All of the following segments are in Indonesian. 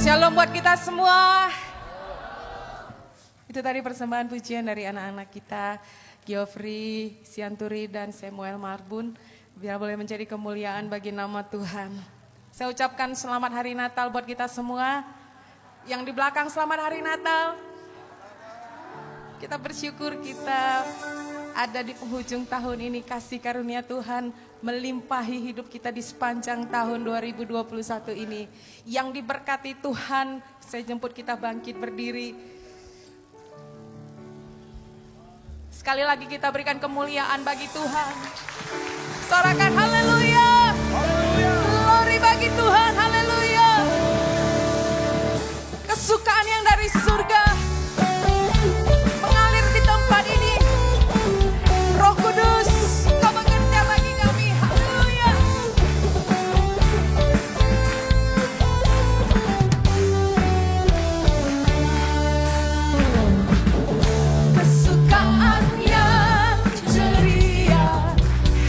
Shalom buat kita semua. Itu tadi persembahan pujian dari anak-anak kita, Giofri, Sianturi, dan Samuel Marbun. Biar boleh menjadi kemuliaan bagi nama Tuhan. Saya ucapkan selamat hari Natal buat kita semua. Yang di belakang selamat hari Natal. Kita bersyukur kita ada di penghujung tahun ini, kasih karunia Tuhan melimpahi hidup kita di sepanjang tahun 2021 ini. Yang diberkati Tuhan, saya jemput kita bangkit berdiri. Sekali lagi kita berikan kemuliaan bagi Tuhan. Sorakan haleluya. Glory bagi Tuhan, haleluya. Kesukaan yang dari surga mengalir di tempat ini. Roh Kudus, Kau bekerja bagi kami, haleluya. Kesukaan yang ceria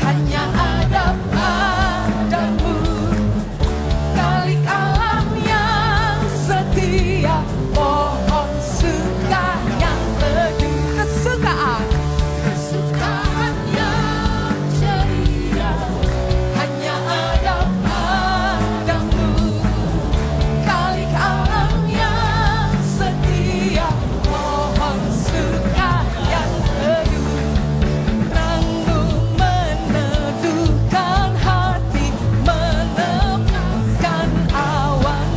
hanya ada padamu. Kalik alam yang setia, pohon suka yang teduh. Kesukaan yang ceria hanya ada padamu. Kalik alam yang setia, pohon suka yang teduh. Terangmu meneduhkan hati, melepaskan awan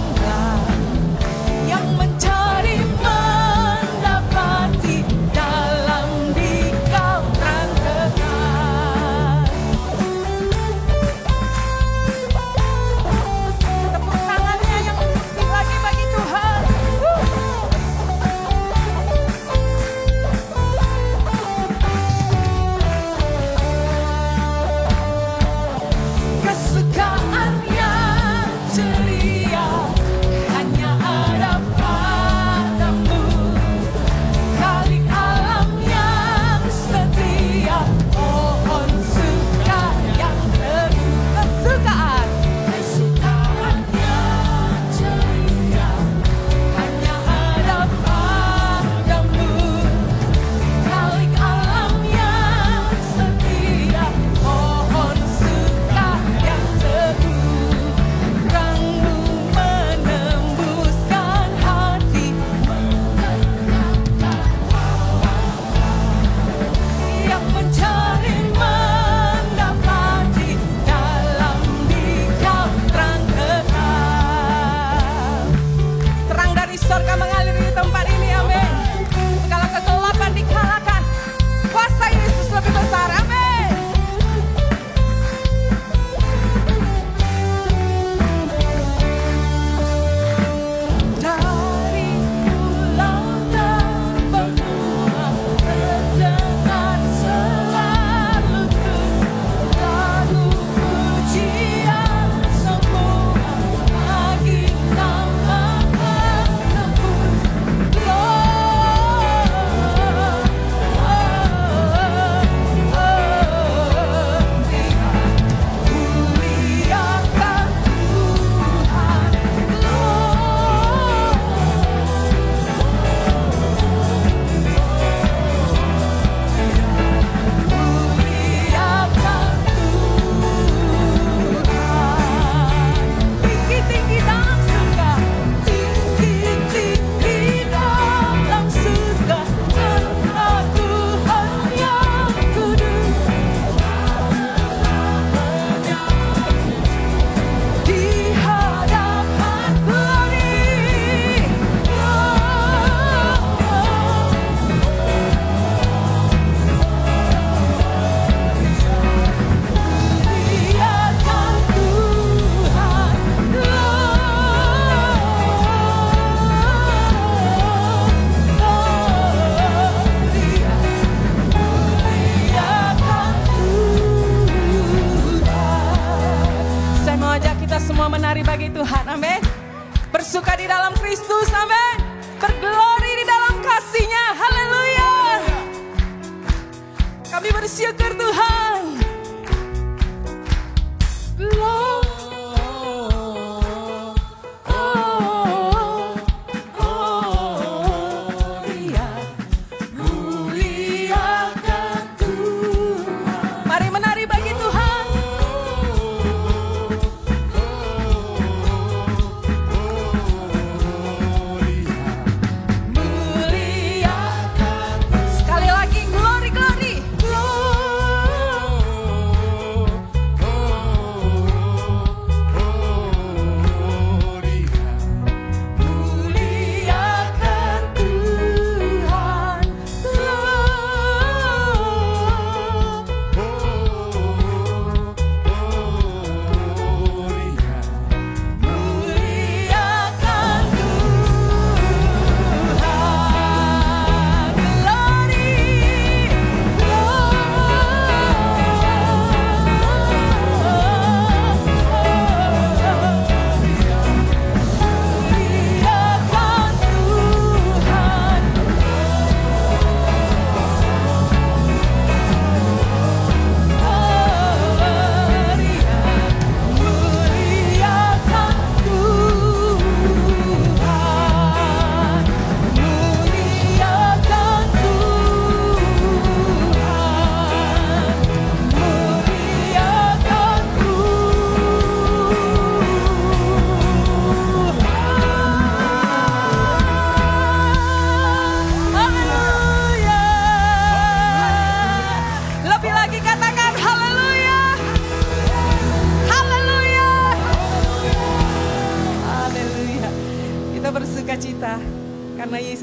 yang mencari mendapati dalam dikau terang terang. Tepuk tangannya yang lagi bagi Tuhan. Kesukaan yang ceria hanya ada padamu. Kalik alam yang setia, pohon suka yang teduh. Kesukaan yang ceria hanya ada padamu. Kalik alam yang setia, pohon suka yang teduh. Terangmu menembuskan hati, yang mencari mendapati dalam dikau terang terang. Terang dari surga mengalir di tempat ini, amin. Segala kegelapan dikalahkan, kuasa Yesus lebih besar, amin. Dari pulau terbenua terdengar selalu terus lagu pujian semua bagi nama penebus. Muliakan Tuhan, muliakan Tuhan. Tinggi-tinggi dalam surga, tinggi-tinggi dalam surga, karena Tuhan yang kudus. Di hadapan glory, muliakan Tuhan, muliakan Tuhan. Saya mau ajak kita semua menari bagi Tuhan, amin. Bersuka di dalam Kristus, amin. Berglori di dalam kasih-Nya, haleluya. Kami bersyukur Tuhan. Muliakan Tuhan. Mari menari bagi Tuhan. Muliakan. Sekali lagi, glory, glory, glory.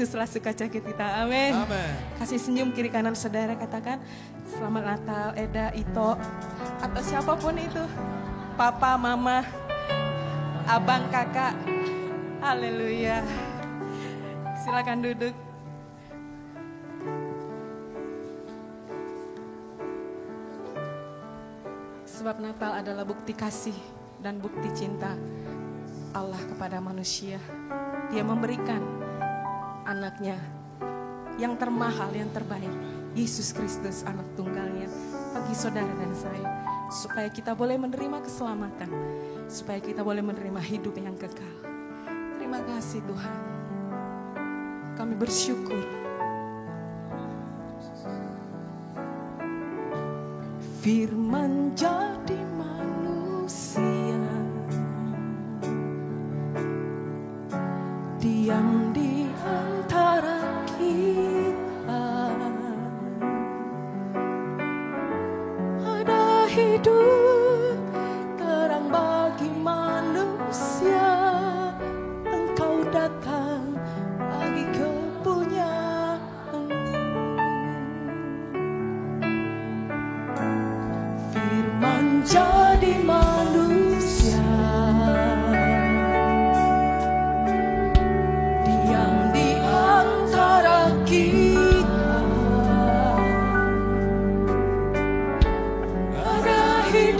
Yesuslah sukacita kita. Amin. Kasih senyum kiri kanan saudara, katakan selamat Natal Eda, Ito, atau siapapun itu. Papa, mama, abang, kakak. Haleluya. Silakan duduk. Sebab Natal adalah bukti kasih dan bukti cinta Allah kepada manusia. Dia memberikan anaknya yang termahal, yang terbaik, Yesus Kristus, anak tunggalnya, bagi saudara dan saya, supaya kita boleh menerima keselamatan, supaya kita boleh menerima hidup yang kekal. Terima kasih Tuhan, kami bersyukur. Firman jadi manusia, diam di antara kita. Ada hidup terang bagi manusia. Engkau datang bagi kepunyaan. Firman jadi manusia, diam di antara kita. Ada hidup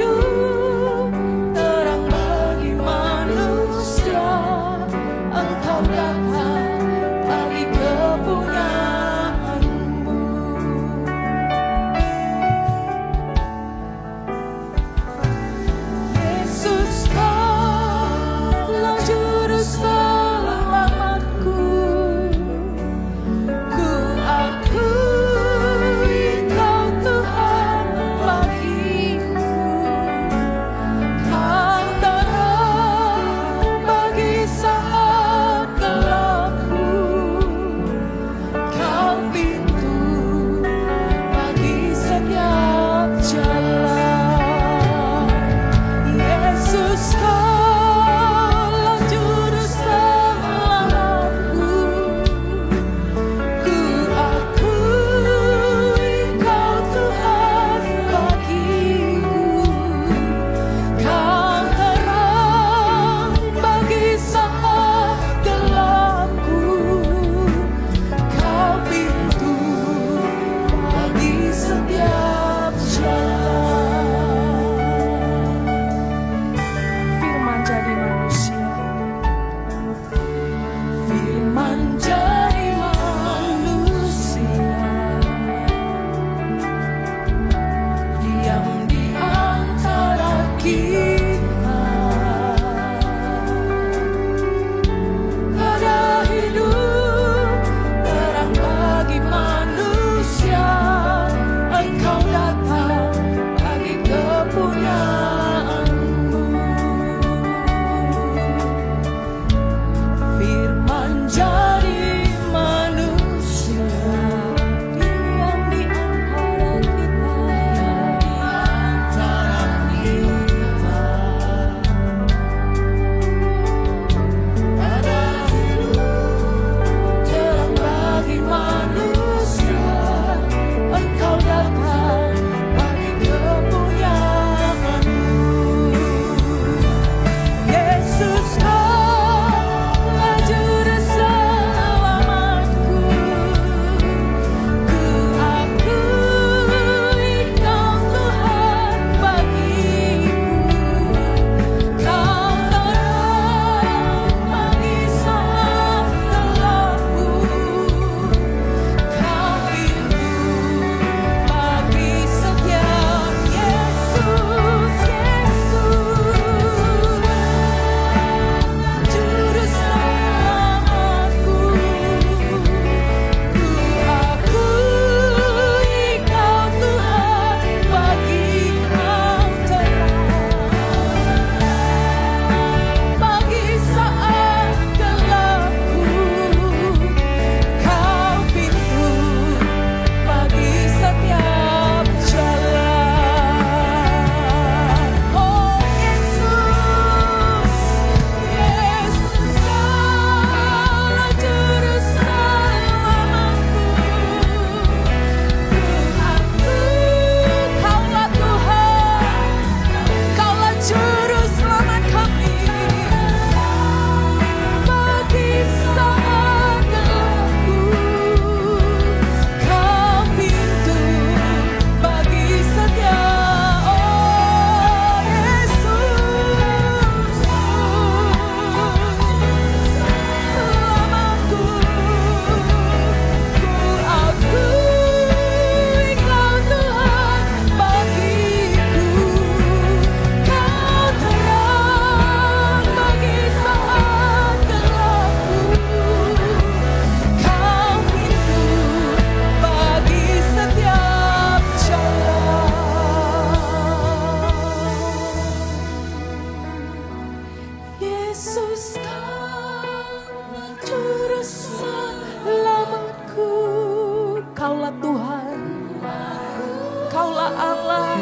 Allah,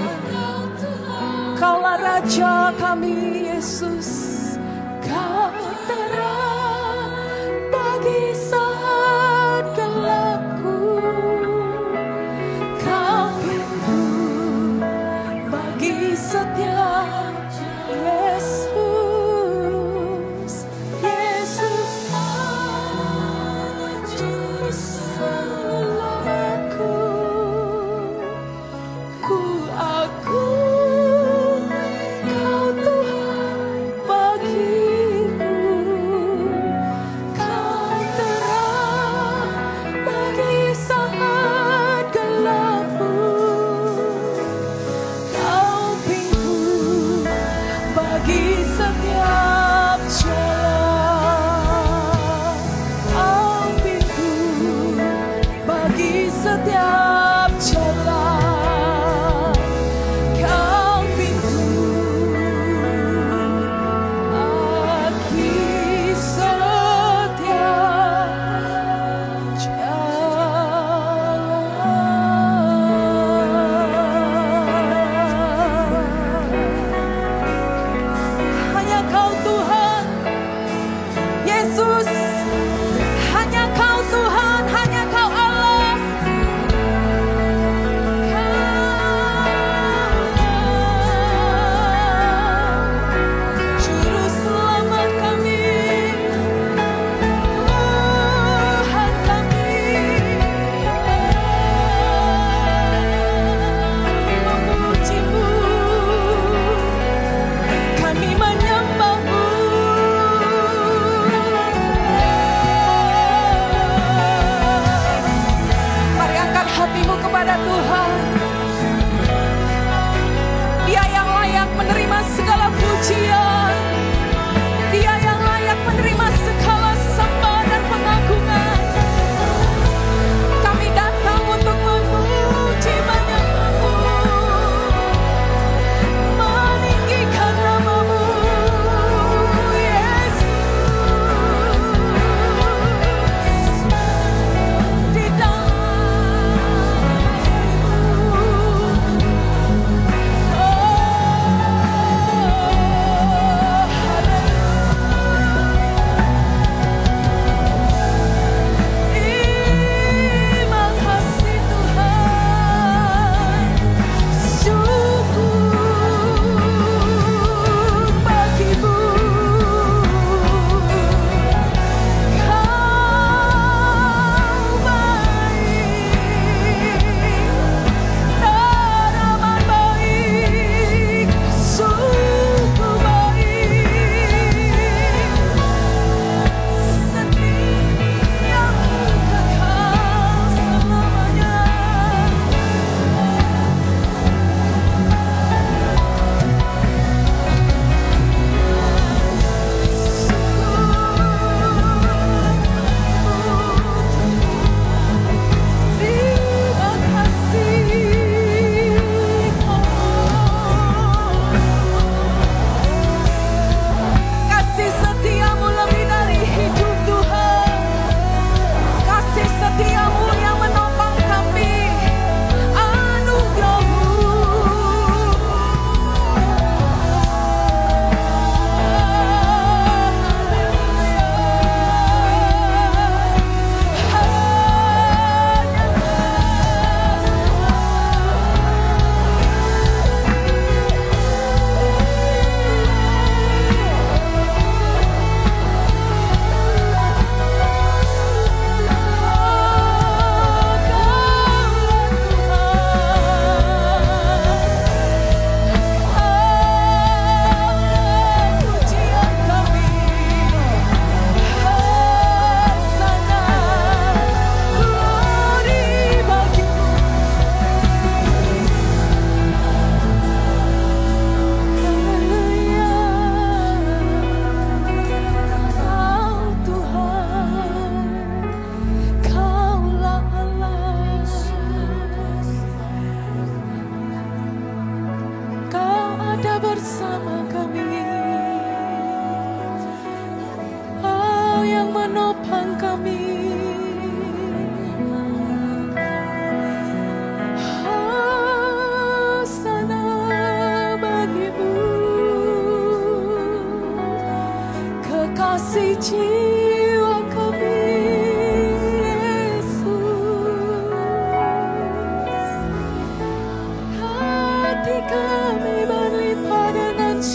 Kaulah Raja kami Yesus. Kau terang bagi saat gelapku, Kau pintu bagi setiap Yesus. Yesus Juru Selamatku, ku akui Kau Tuhan bagiku.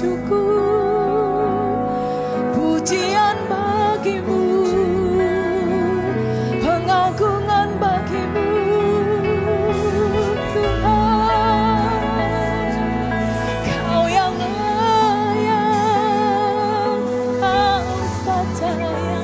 bersyukur, pujian bagimu, pengagungan bagimu Tuhan. Kau yang layak, Kau saja yang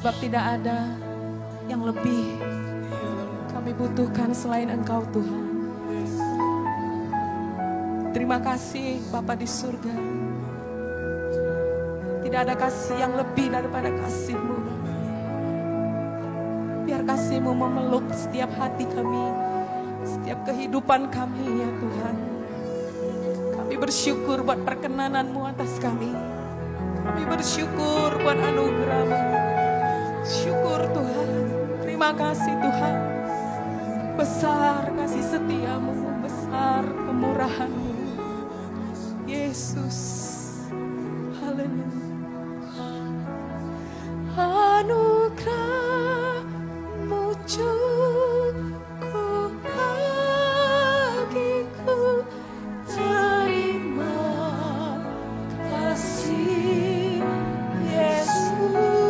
sebab tidak ada yang lebih kami butuhkan selain Engkau Tuhan. Terima kasih Bapa di surga. Tidak ada kasih yang lebih daripada kasih-Mu. Biar kasih-Mu memeluk setiap hati kami, setiap kehidupan kami ya Tuhan. Kami bersyukur buat perkenanan-Mu atas kami. Kami bersyukur buat anugerah-Mu. Syukur Tuhan, terima kasih Tuhan. Besar kasih setiamu, besar kemurahan-Mu, Yesus. Haleluya. Anugerah-Mu cukup bagiku, terima kasih Yesus.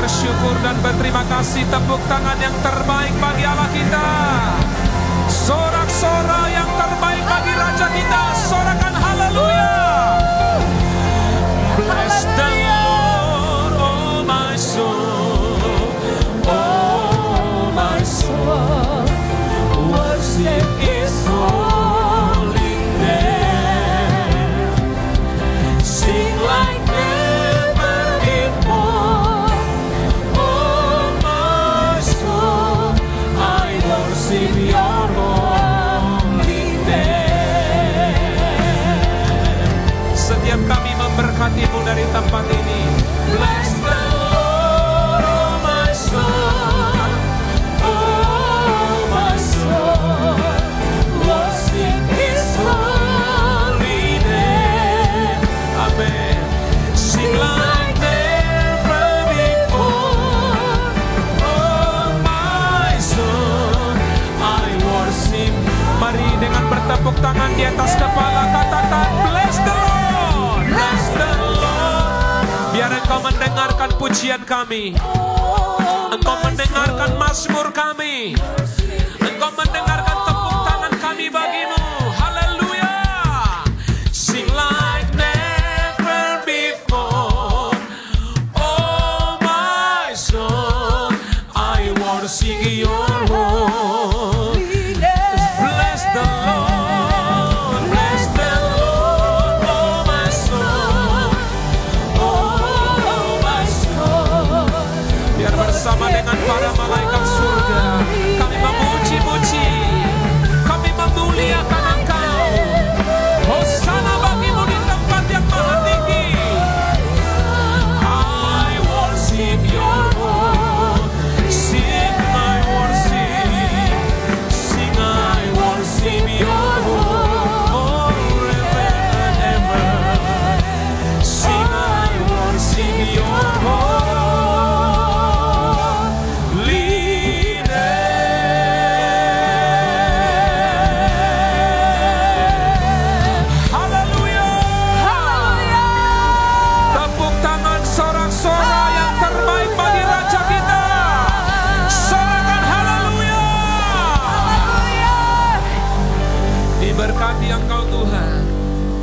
bersyukur dan berterima kasih. Tepuk tangan yang terbaik bagi Allah kita. Sorak-sorai yang terbaik bagi Raja kita. Sorakan haleluya. Bless the Lord, oh my soul. Oh my soul. Worship His holy name. Sing like never before. Oh my soul, I worship Your holy name. Setiap kami memberkati-Mu dari tempat ini. Bless the Lord, oh my soul. Oh my soul, worship His holy name. Amen. Sing like never before. Oh my soul, I worship. Mari dengan bertepuk tangan di atas kepala katakan bless the Lord, bless the Lord. Biar Engkau mendengarkan pujian kami, Engkau mendengarkan mazmur kami, Engkau mendengarkan tepuk tangan kami bagimu. Haleluya. Sing like never before. Oh my soul, I worship Your holy name. Bless the Lord, bless the Lord, oh my soul. Oh my soul. Biar bersama dengan para malaikat surga kami memuji-muji, kami memuliakan Engkau. Hosana bagimu di tempat yang maha tinggi. I worship Your word. Sing I worship, sing I worship Your word forever and ever. Sing I worship Your holy name. Haleluya. Tepuk tangan sorak-sorai yang terbaik bagi Raja kita. Sorakan haleluya. Diberkati Engkau Tuhan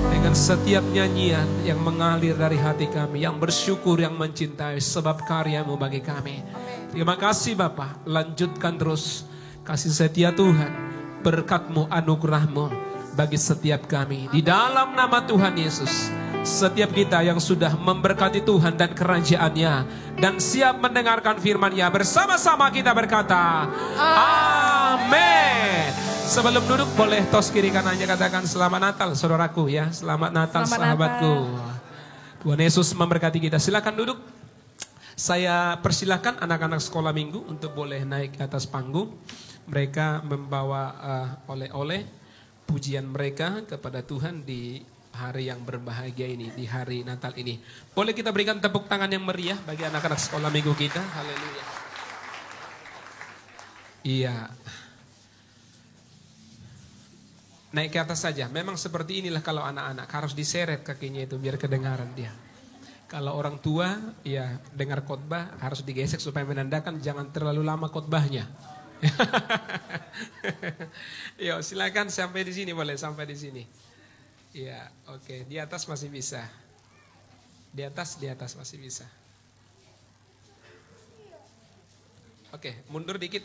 dengan setiap nyanyian yang mengalir dari hati kami, yang bersyukur, yang mencintai sebab karya-Mu bagi kami. Terima kasih Bapa, lanjutkan terus kasih setia Tuhan, berkat-Mu, anugerah-Mu bagi setiap kami. Di dalam nama Tuhan Yesus, setiap kita yang sudah memberkati Tuhan dan kerajaan-Nya dan siap mendengarkan firman-Nya, bersama-sama kita berkata amin. Sebelum duduk boleh tos kiri kanannya katakan selamat Natal saudaraku ya. Selamat Natal Selamat sahabatku. Tuhan Yesus memberkati kita. Silakan duduk. Saya persilakan anak-anak sekolah minggu untuk boleh naik ke atas panggung. Mereka membawa oleh-oleh pujian mereka kepada Tuhan di hari yang berbahagia ini, di hari Natal ini. Boleh kita berikan tepuk tangan yang meriah bagi anak-anak sekolah minggu kita. Haleluya. Iya. Naik ke atas saja. Memang seperti inilah kalau anak-anak harus diseret kakinya itu biar kedengaran dia. Kalau orang tua ya dengar khotbah harus digesek supaya menandakan jangan terlalu lama khotbahnya. Yo silakan sampai di sini, boleh sampai di sini. Ya oke, di atas masih bisa. Di atas masih bisa. Oke, mundur dikit.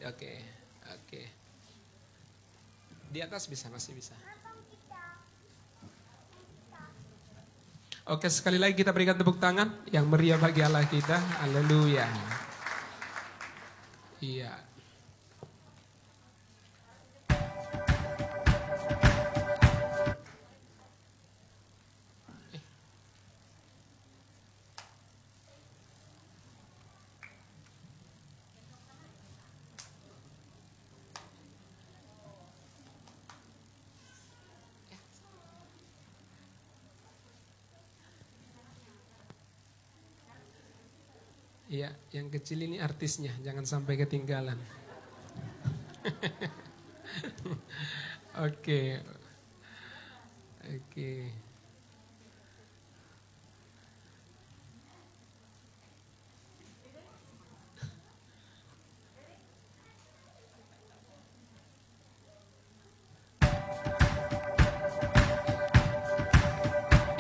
Oke. Di atas bisa, masih bisa. Oke, sekali lagi kita berikan tepuk tangan yang meriah bagi Allah kita. Haleluya. Iya. Iya, yang kecil ini artisnya, jangan sampai ketinggalan. Oke.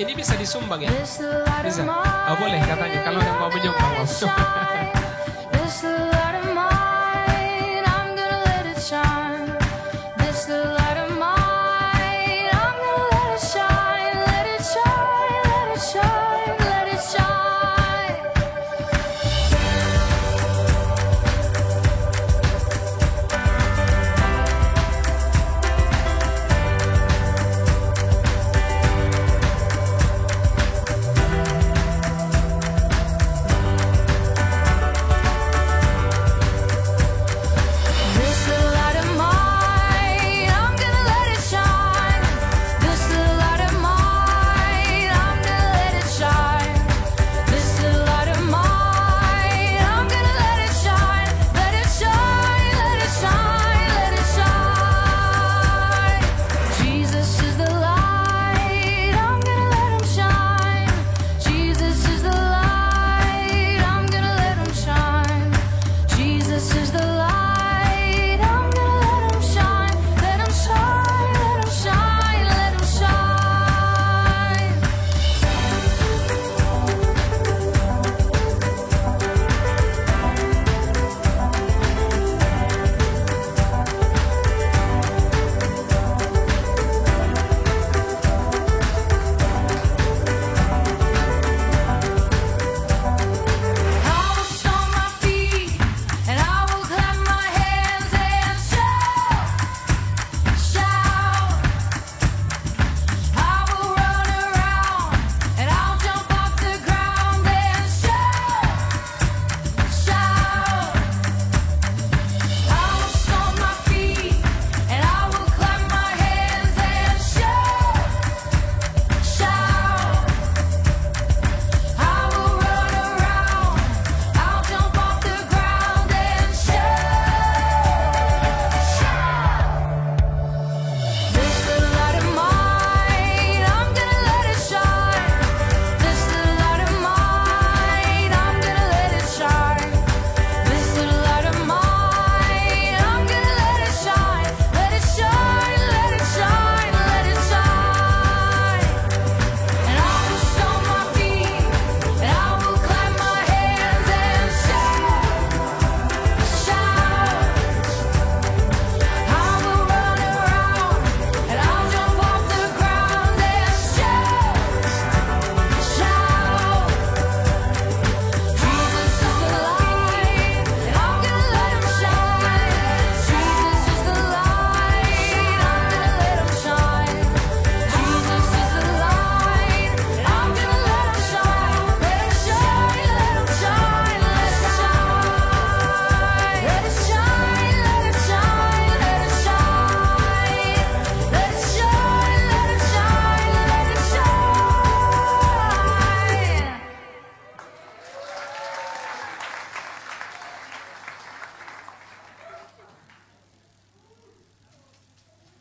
Ini bisa disumbang ya? Bisa? Oh boleh katanya, kalau yang mau menyumbang.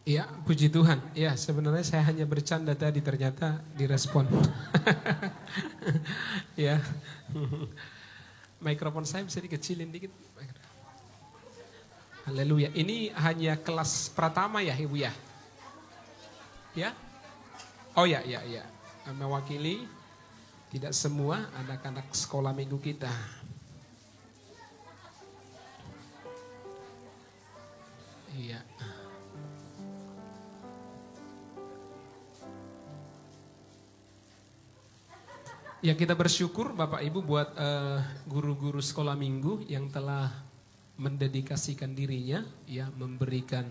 Ya, puji Tuhan. Ya, sebenarnya saya hanya bercanda tadi, ternyata direspon. Ya, mikrofon saya bisa dikecilin dikit. Haleluya. Ini hanya kelas pertama ya, Ibu ya? Ya? Oh ya, ya, ya. Mewakili tidak semua anak-anak sekolah minggu kita. Iya. Ya, kita bersyukur Bapak Ibu buat guru-guru sekolah minggu yang telah mendedikasikan dirinya, ya, memberikan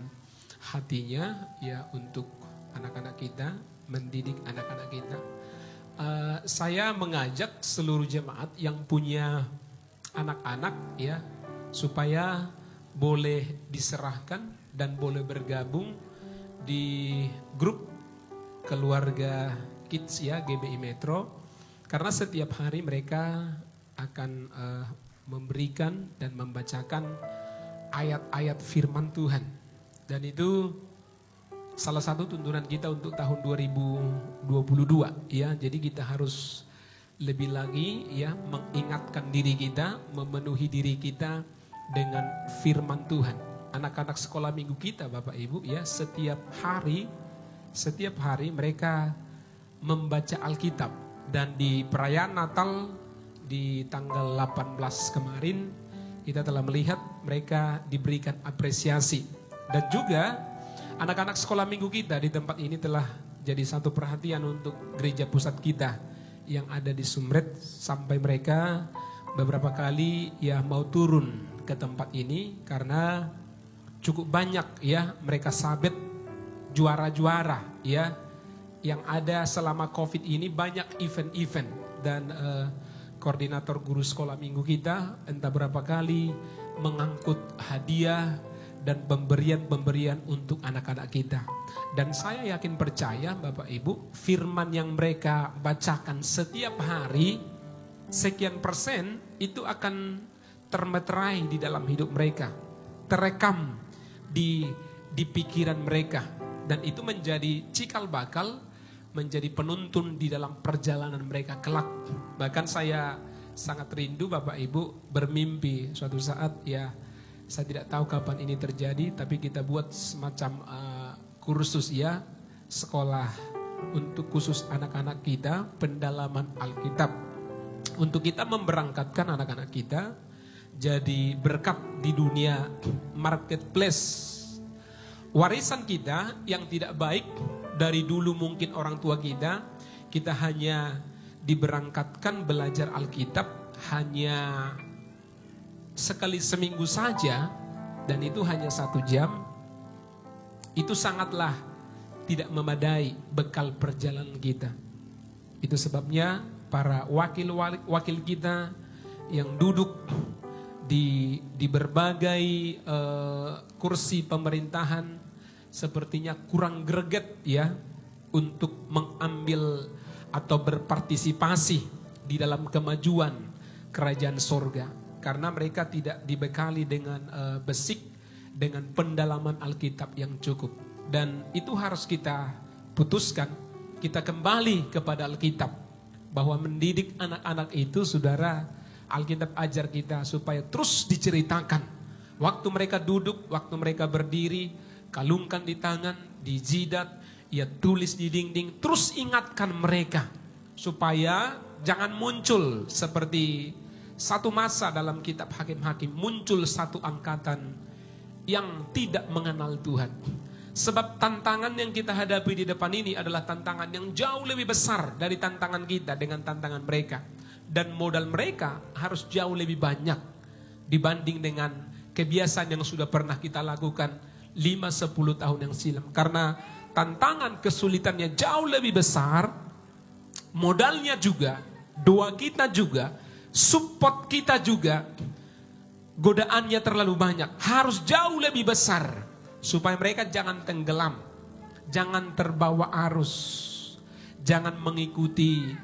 hatinya ya untuk anak-anak kita, mendidik anak-anak kita. Saya mengajak seluruh jemaat yang punya anak-anak ya supaya boleh diserahkan dan boleh bergabung di grup keluarga kids ya GBI Metro. Karena setiap hari mereka akan memberikan dan membacakan ayat-ayat firman Tuhan. Dan itu salah satu tuntunan kita untuk tahun 2022 ya. Jadi kita harus lebih lagi ya mengingatkan diri kita, memenuhi diri kita dengan firman Tuhan. Anak-anak sekolah minggu kita Bapak Ibu ya, setiap hari mereka membaca Alkitab. Dan di perayaan Natal di tanggal 18 kemarin kita telah melihat mereka diberikan apresiasi. Dan juga anak-anak sekolah minggu kita di tempat ini telah jadi satu perhatian untuk gereja pusat kita yang ada di Sumret, sampai mereka beberapa kali ya mau turun ke tempat ini karena cukup banyak ya mereka sabet juara-juara ya yang ada selama COVID ini, banyak event-event. Dan koordinator guru sekolah minggu kita entah berapa kali mengangkut hadiah dan pemberian-pemberian untuk anak-anak kita. Dan saya yakin percaya Bapak Ibu, firman yang mereka bacakan setiap hari, sekian persen itu akan termeterai di dalam hidup mereka, terekam di pikiran mereka. Dan itu menjadi cikal bakal, menjadi penuntun di dalam perjalanan mereka kelak. Bahkan saya sangat rindu Bapak Ibu bermimpi suatu saat ya, saya tidak tahu kapan ini terjadi, tapi kita buat semacam kursus ya, sekolah untuk khusus anak-anak kita, pendalaman Alkitab. Untuk kita memberangkatkan anak-anak kita jadi berkat di dunia marketplace. Warisan kita yang tidak baik dari dulu mungkin orang tua kita hanya diberangkatkan belajar Alkitab hanya sekali seminggu saja, dan itu hanya 1 jam. Itu sangatlah tidak memadai bekal perjalanan kita. Itu sebabnya para wakil kita yang duduk di berbagai kursi pemerintahan sepertinya kurang greget ya untuk mengambil atau berpartisipasi di dalam kemajuan kerajaan sorga. Karena mereka tidak dibekali dengan besik, dengan pendalaman Alkitab yang cukup. Dan itu harus kita putuskan, kita kembali kepada Alkitab. Bahwa mendidik anak-anak itu, saudara, Alkitab ajar kita supaya terus diceritakan. Waktu mereka duduk, waktu mereka berdiri, kalungkan di tangan, di jidat, ya tulis di dinding, terus ingatkan mereka. Supaya jangan muncul seperti satu masa dalam kitab Hakim-Hakim, muncul satu angkatan yang tidak mengenal Tuhan. Sebab tantangan yang kita hadapi di depan ini adalah tantangan yang jauh lebih besar dari tantangan kita dengan tantangan mereka. Dan modal mereka harus jauh lebih banyak dibanding dengan kebiasaan yang sudah pernah kita lakukan 5-10 tahun yang silam. Karena tantangan kesulitannya jauh lebih besar, modalnya juga, doa kita juga, support kita juga, godaannya terlalu banyak, harus jauh lebih besar supaya mereka jangan tenggelam, jangan terbawa arus, jangan mengikuti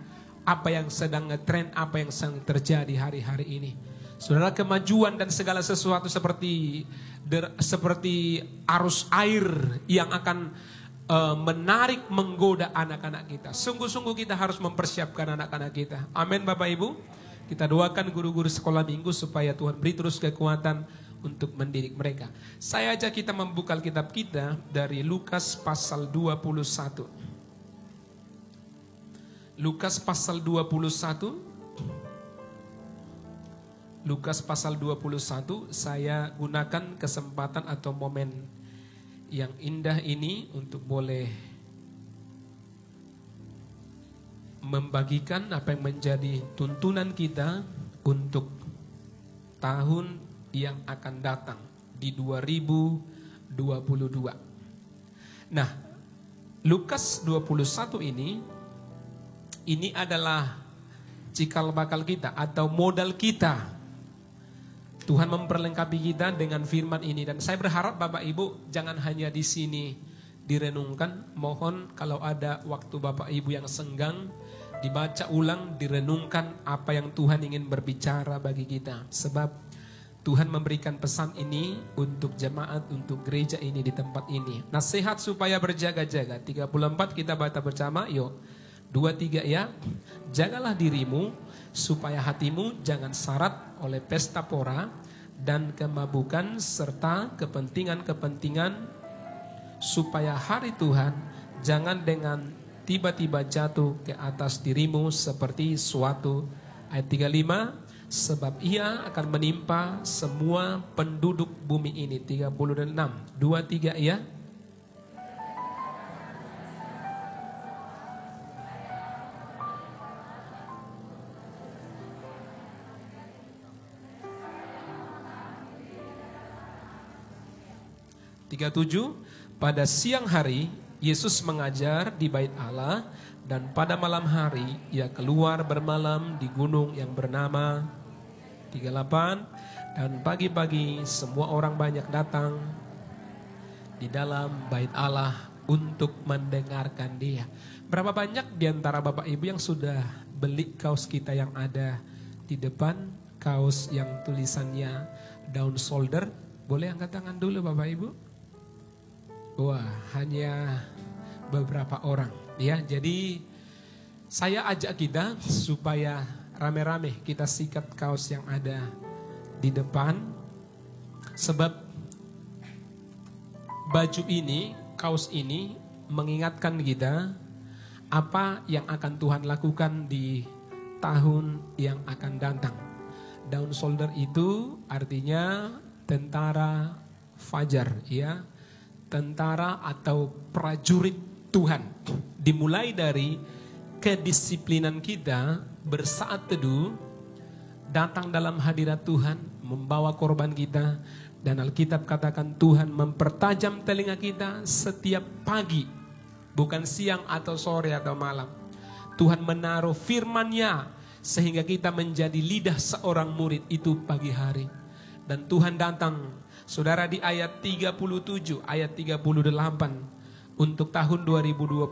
apa yang sedang ngetren, apa yang sedang terjadi hari-hari ini. Saudara, kemajuan dan segala sesuatu seperti arus air yang akan menarik, menggoda anak-anak kita. Sungguh-sungguh kita harus mempersiapkan anak-anak kita. Amin Bapak Ibu. Kita doakan guru-guru sekolah minggu supaya Tuhan beri terus kekuatan untuk mendidik mereka. Saya ajak kita membuka Alkitab kita dari Lukas pasal 21. Lukas pasal 21. Lukas pasal 21, saya gunakan kesempatan atau momen yang indah ini untuk boleh membagikan apa yang menjadi tuntunan kita untuk tahun yang akan datang di 2022. Nah, Lukas 21 ini adalah cikal bakal kita atau modal kita. Tuhan memperlengkapi kita dengan firman ini, dan saya berharap Bapak Ibu jangan hanya di sini direnungkan. Mohon kalau ada waktu Bapak Ibu yang senggang, dibaca ulang, direnungkan apa yang Tuhan ingin berbicara bagi kita. Sebab Tuhan memberikan pesan ini untuk jemaat, untuk gereja ini di tempat ini. Nasihat supaya berjaga-jaga. 34 kita baca bersama, yuk. 2-3 ya. Jagalah dirimu supaya hatimu jangan syarat oleh pesta pora dan kemabukan serta kepentingan-kepentingan, supaya hari Tuhan jangan dengan tiba-tiba jatuh ke atas dirimu seperti suatu. Ayat 35, sebab ia akan menimpa semua penduduk bumi ini. 36, 23 ya. Pada siang hari Yesus mengajar di bait Allah, dan pada malam hari ia keluar bermalam di gunung yang bernama 38. Dan pagi-pagi semua orang banyak datang di dalam bait Allah untuk mendengarkan dia. Berapa banyak di antara Bapak Ibu yang sudah beli kaos kita yang ada di depan, kaos yang tulisannya down shoulder? Boleh angkat tangan dulu Bapak Ibu? Wah, hanya beberapa orang ya. Jadi saya ajak kita supaya rame-rame kita sikat kaos yang ada di depan. Sebab baju ini, kaos ini mengingatkan kita apa yang akan Tuhan lakukan di tahun yang akan datang. Down shoulder itu artinya tentara fajar ya. Tentara atau prajurit Tuhan. Dimulai dari kedisiplinan kita bersaat teduh, datang dalam hadirat Tuhan, membawa korban kita. Dan Alkitab katakan Tuhan mempertajam telinga kita setiap pagi, bukan siang atau sore atau malam. Tuhan menaruh firman-Nya sehingga kita menjadi lidah seorang murid itu pagi hari. Dan Tuhan datang, saudara, di ayat 37, ayat 38. Untuk tahun 2022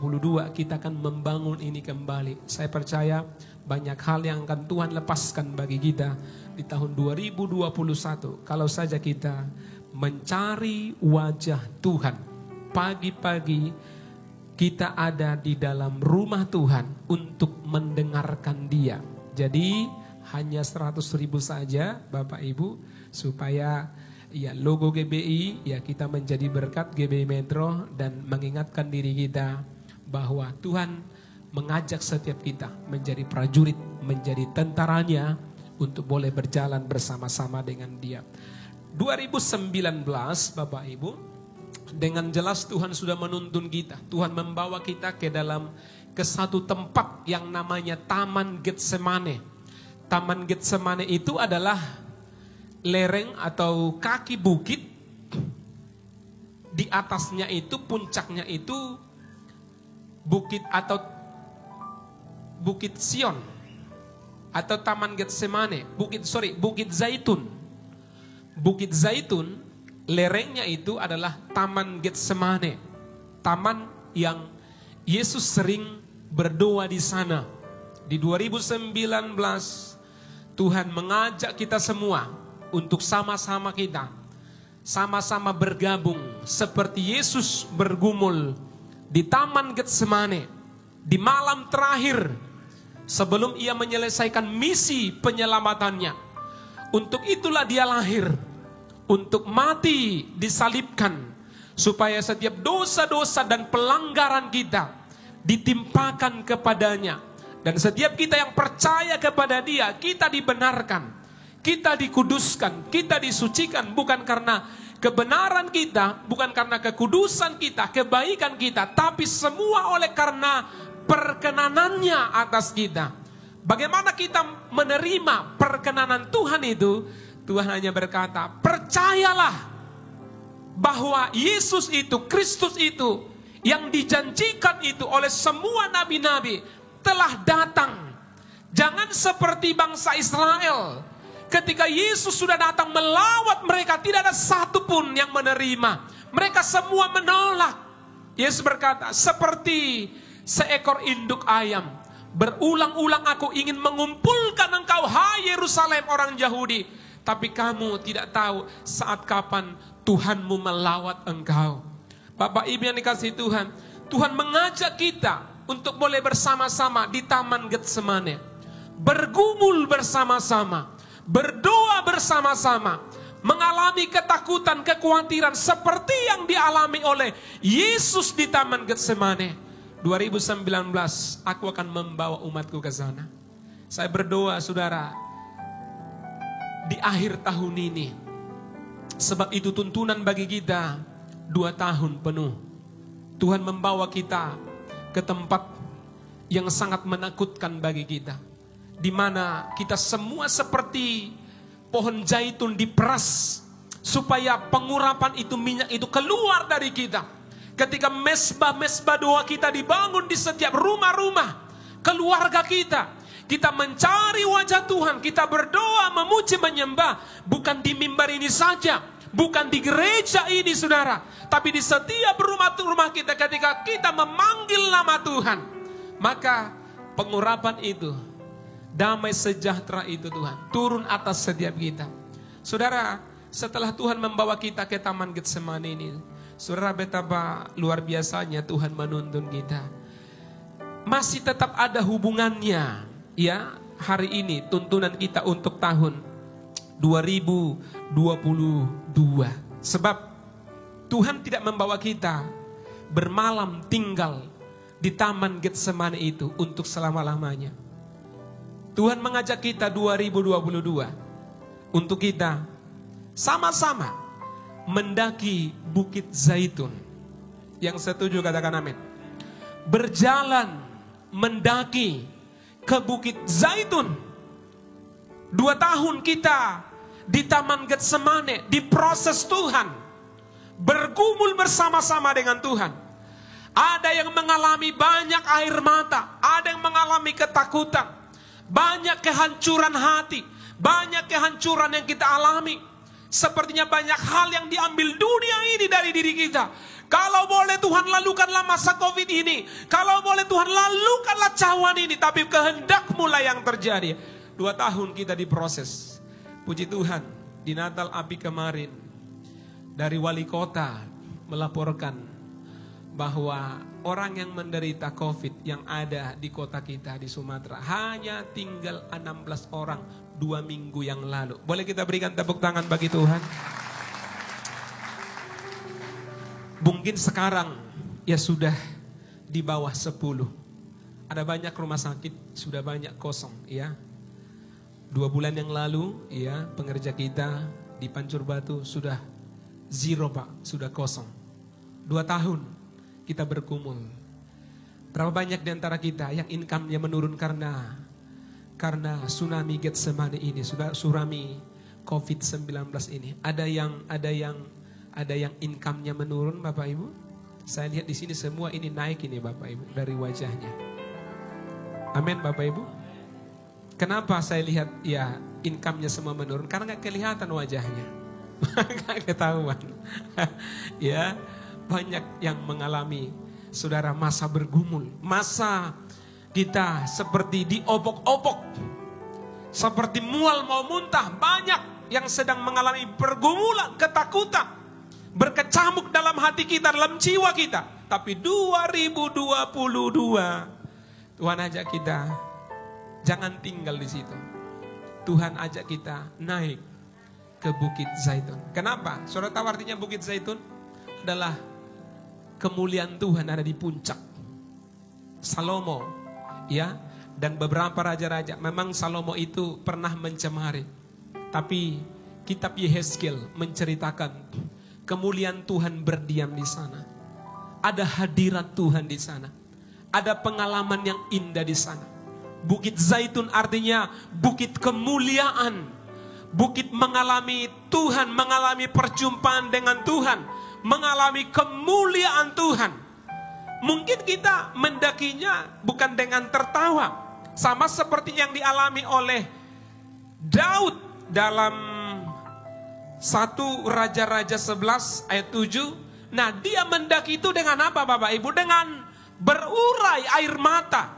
kita akan membangun ini kembali. Saya percaya banyak hal yang akan Tuhan lepaskan bagi kita di tahun 2021. Kalau saja kita mencari wajah Tuhan. Pagi-pagi kita ada di dalam rumah Tuhan untuk mendengarkan Dia. Jadi hanya 100.000 saja Bapak Ibu, supaya ya logo GBI ya kita menjadi berkat GBI Metro dan mengingatkan diri kita bahwa Tuhan mengajak setiap kita menjadi prajurit, menjadi tentaranya untuk boleh berjalan bersama-sama dengan Dia. 2019 Bapak Ibu, dengan jelas Tuhan sudah menuntun kita. Tuhan membawa kita ke satu tempat yang namanya Taman Getsemane. Taman Getsemane itu adalah lereng atau kaki bukit. Di atasnya itu, puncaknya itu bukit atau Bukit Sion atau Taman Getsemane, Bukit Zaitun. Bukit Zaitun, lerengnya itu adalah Taman Getsemane. Taman yang Yesus sering berdoa di sana. Di 2019 Tuhan mengajak kita semua untuk sama-sama kita, sama-sama bergabung seperti Yesus bergumul di Taman Getsemane di malam terakhir sebelum ia menyelesaikan misi penyelamatannya. Untuk itulah dia lahir, untuk mati disalibkan, supaya setiap dosa-dosa dan pelanggaran kita ditimpakan kepadanya. Dan setiap kita yang percaya kepada Dia, kita dibenarkan, kita dikuduskan, kita disucikan, bukan karena kebenaran kita, bukan karena kekudusan kita, kebaikan kita, tapi semua oleh karena perkenanannya atas kita. Bagaimana kita menerima perkenanan Tuhan itu? Tuhan hanya berkata, percayalah bahwa Yesus itu, Kristus itu, yang dijanjikan itu oleh semua nabi-nabi telah datang. Jangan seperti bangsa Israel. Ketika Yesus sudah datang melawat mereka, tidak ada satupun yang menerima. Mereka semua menolak. Yesus berkata, seperti seekor induk ayam. Berulang-ulang aku ingin mengumpulkan engkau, hai Yerusalem orang Yahudi. Tapi kamu tidak tahu saat kapan Tuhanmu melawat engkau. Bapak Ibu yang dikasihi Tuhan, Tuhan mengajak kita untuk boleh bersama-sama di Taman Getsemane. Bergumul bersama-sama. Berdoa bersama-sama, mengalami ketakutan, kekhawatiran seperti yang dialami oleh Yesus di Taman Getsemane. 2019 aku akan membawa umatku ke sana. Saya berdoa saudara, di akhir tahun ini, sebab itu tuntunan bagi kita 2 tahun penuh. Tuhan membawa kita ke tempat yang sangat menakutkan bagi kita, di mana kita semua seperti pohon zaitun diperas, supaya pengurapan itu, minyak itu keluar dari kita. Ketika mesbah-mesbah doa kita dibangun di setiap rumah-rumah keluarga kita, kita mencari wajah Tuhan, kita berdoa, memuji, menyembah, bukan di mimbar ini saja, bukan di gereja ini saudara, tapi di setiap rumah-rumah kita. Ketika kita memanggil nama Tuhan, maka pengurapan itu, damai sejahtera itu Tuhan turun atas setiap kita. Saudara, setelah Tuhan membawa kita ke Taman Getsemani ini, saudara, betapa luar biasanya Tuhan menuntun kita. Masih tetap ada hubungannya, ya, hari ini tuntunan kita untuk tahun 2022. Sebab Tuhan tidak membawa kita bermalam tinggal di Taman Getsemani itu untuk selama-lamanya. Tuhan mengajak kita 2022 untuk kita sama-sama mendaki Bukit Zaitun. Yang setuju katakan amin. Berjalan mendaki ke Bukit Zaitun. 2 tahun kita di Taman Getsemani, diproses Tuhan, bergumul bersama-sama dengan Tuhan. Ada yang mengalami banyak air mata, ada yang mengalami ketakutan, banyak kehancuran hati, banyak kehancuran yang kita alami. Sepertinya banyak hal yang diambil dunia ini dari diri kita. Kalau boleh Tuhan lalukanlah masa Covid ini, kalau boleh Tuhan lalukanlah cawan ini, tapi kehendak-Mu lah yang terjadi. 2 tahun kita diproses. Puji Tuhan, di Natal Api kemarin, dari wali kota melaporkan bahwa orang yang menderita Covid yang ada di kota kita di Sumatera hanya tinggal 16 orang 2 minggu yang lalu. Boleh kita berikan tepuk tangan bagi Tuhan? Mungkin sekarang ya sudah di bawah 10. Ada banyak rumah sakit sudah banyak kosong, ya. 2 bulan yang lalu, ya, pengerja kita di Pancur Batu sudah zero Pak, sudah kosong. 2 tahun kita bergumul. Berapa banyak di antara kita yang income-nya menurun karena tsunami Getsemani ini, sudah tsunami COVID-19 ini. Ada yang income-nya menurun Bapak Ibu. Saya lihat di sini semua ini naik ini Bapak Ibu dari wajahnya. Amin Bapak Ibu. Kenapa saya lihat ya income-nya semua menurun? Karena nggak kelihatan wajahnya. Nggak ketahuan. Ya, banyak yang mengalami saudara masa bergumul, masa kita seperti diobok-obok, seperti mual mau muntah. Banyak yang sedang mengalami pergumulan, ketakutan, berkecamuk dalam hati kita, dalam jiwa kita. Tapi 2022 Tuhan ajak kita jangan tinggal di situ. Tuhan ajak kita naik ke Bukit Zaitun. Kenapa? Saudara tahu artinya Bukit Zaitun? Adalah kemuliaan Tuhan ada di puncak. Salomo, ya, dan beberapa raja-raja. Memang Salomo itu pernah mencemari. Tapi kitab Yehezkiel menceritakan kemuliaan Tuhan berdiam di sana. Ada hadirat Tuhan di sana. Ada pengalaman yang indah di sana. Bukit Zaitun artinya bukit kemuliaan. Bukit mengalami Tuhan, mengalami perjumpaan dengan Tuhan, mengalami kemuliaan Tuhan. Mungkin kita mendakinya bukan dengan tertawa, sama seperti yang dialami oleh Daud dalam 1 Raja-Raja 11 ayat 7. Nah, dia mendaki itu dengan apa Bapak Ibu? Dengan berurai air mata,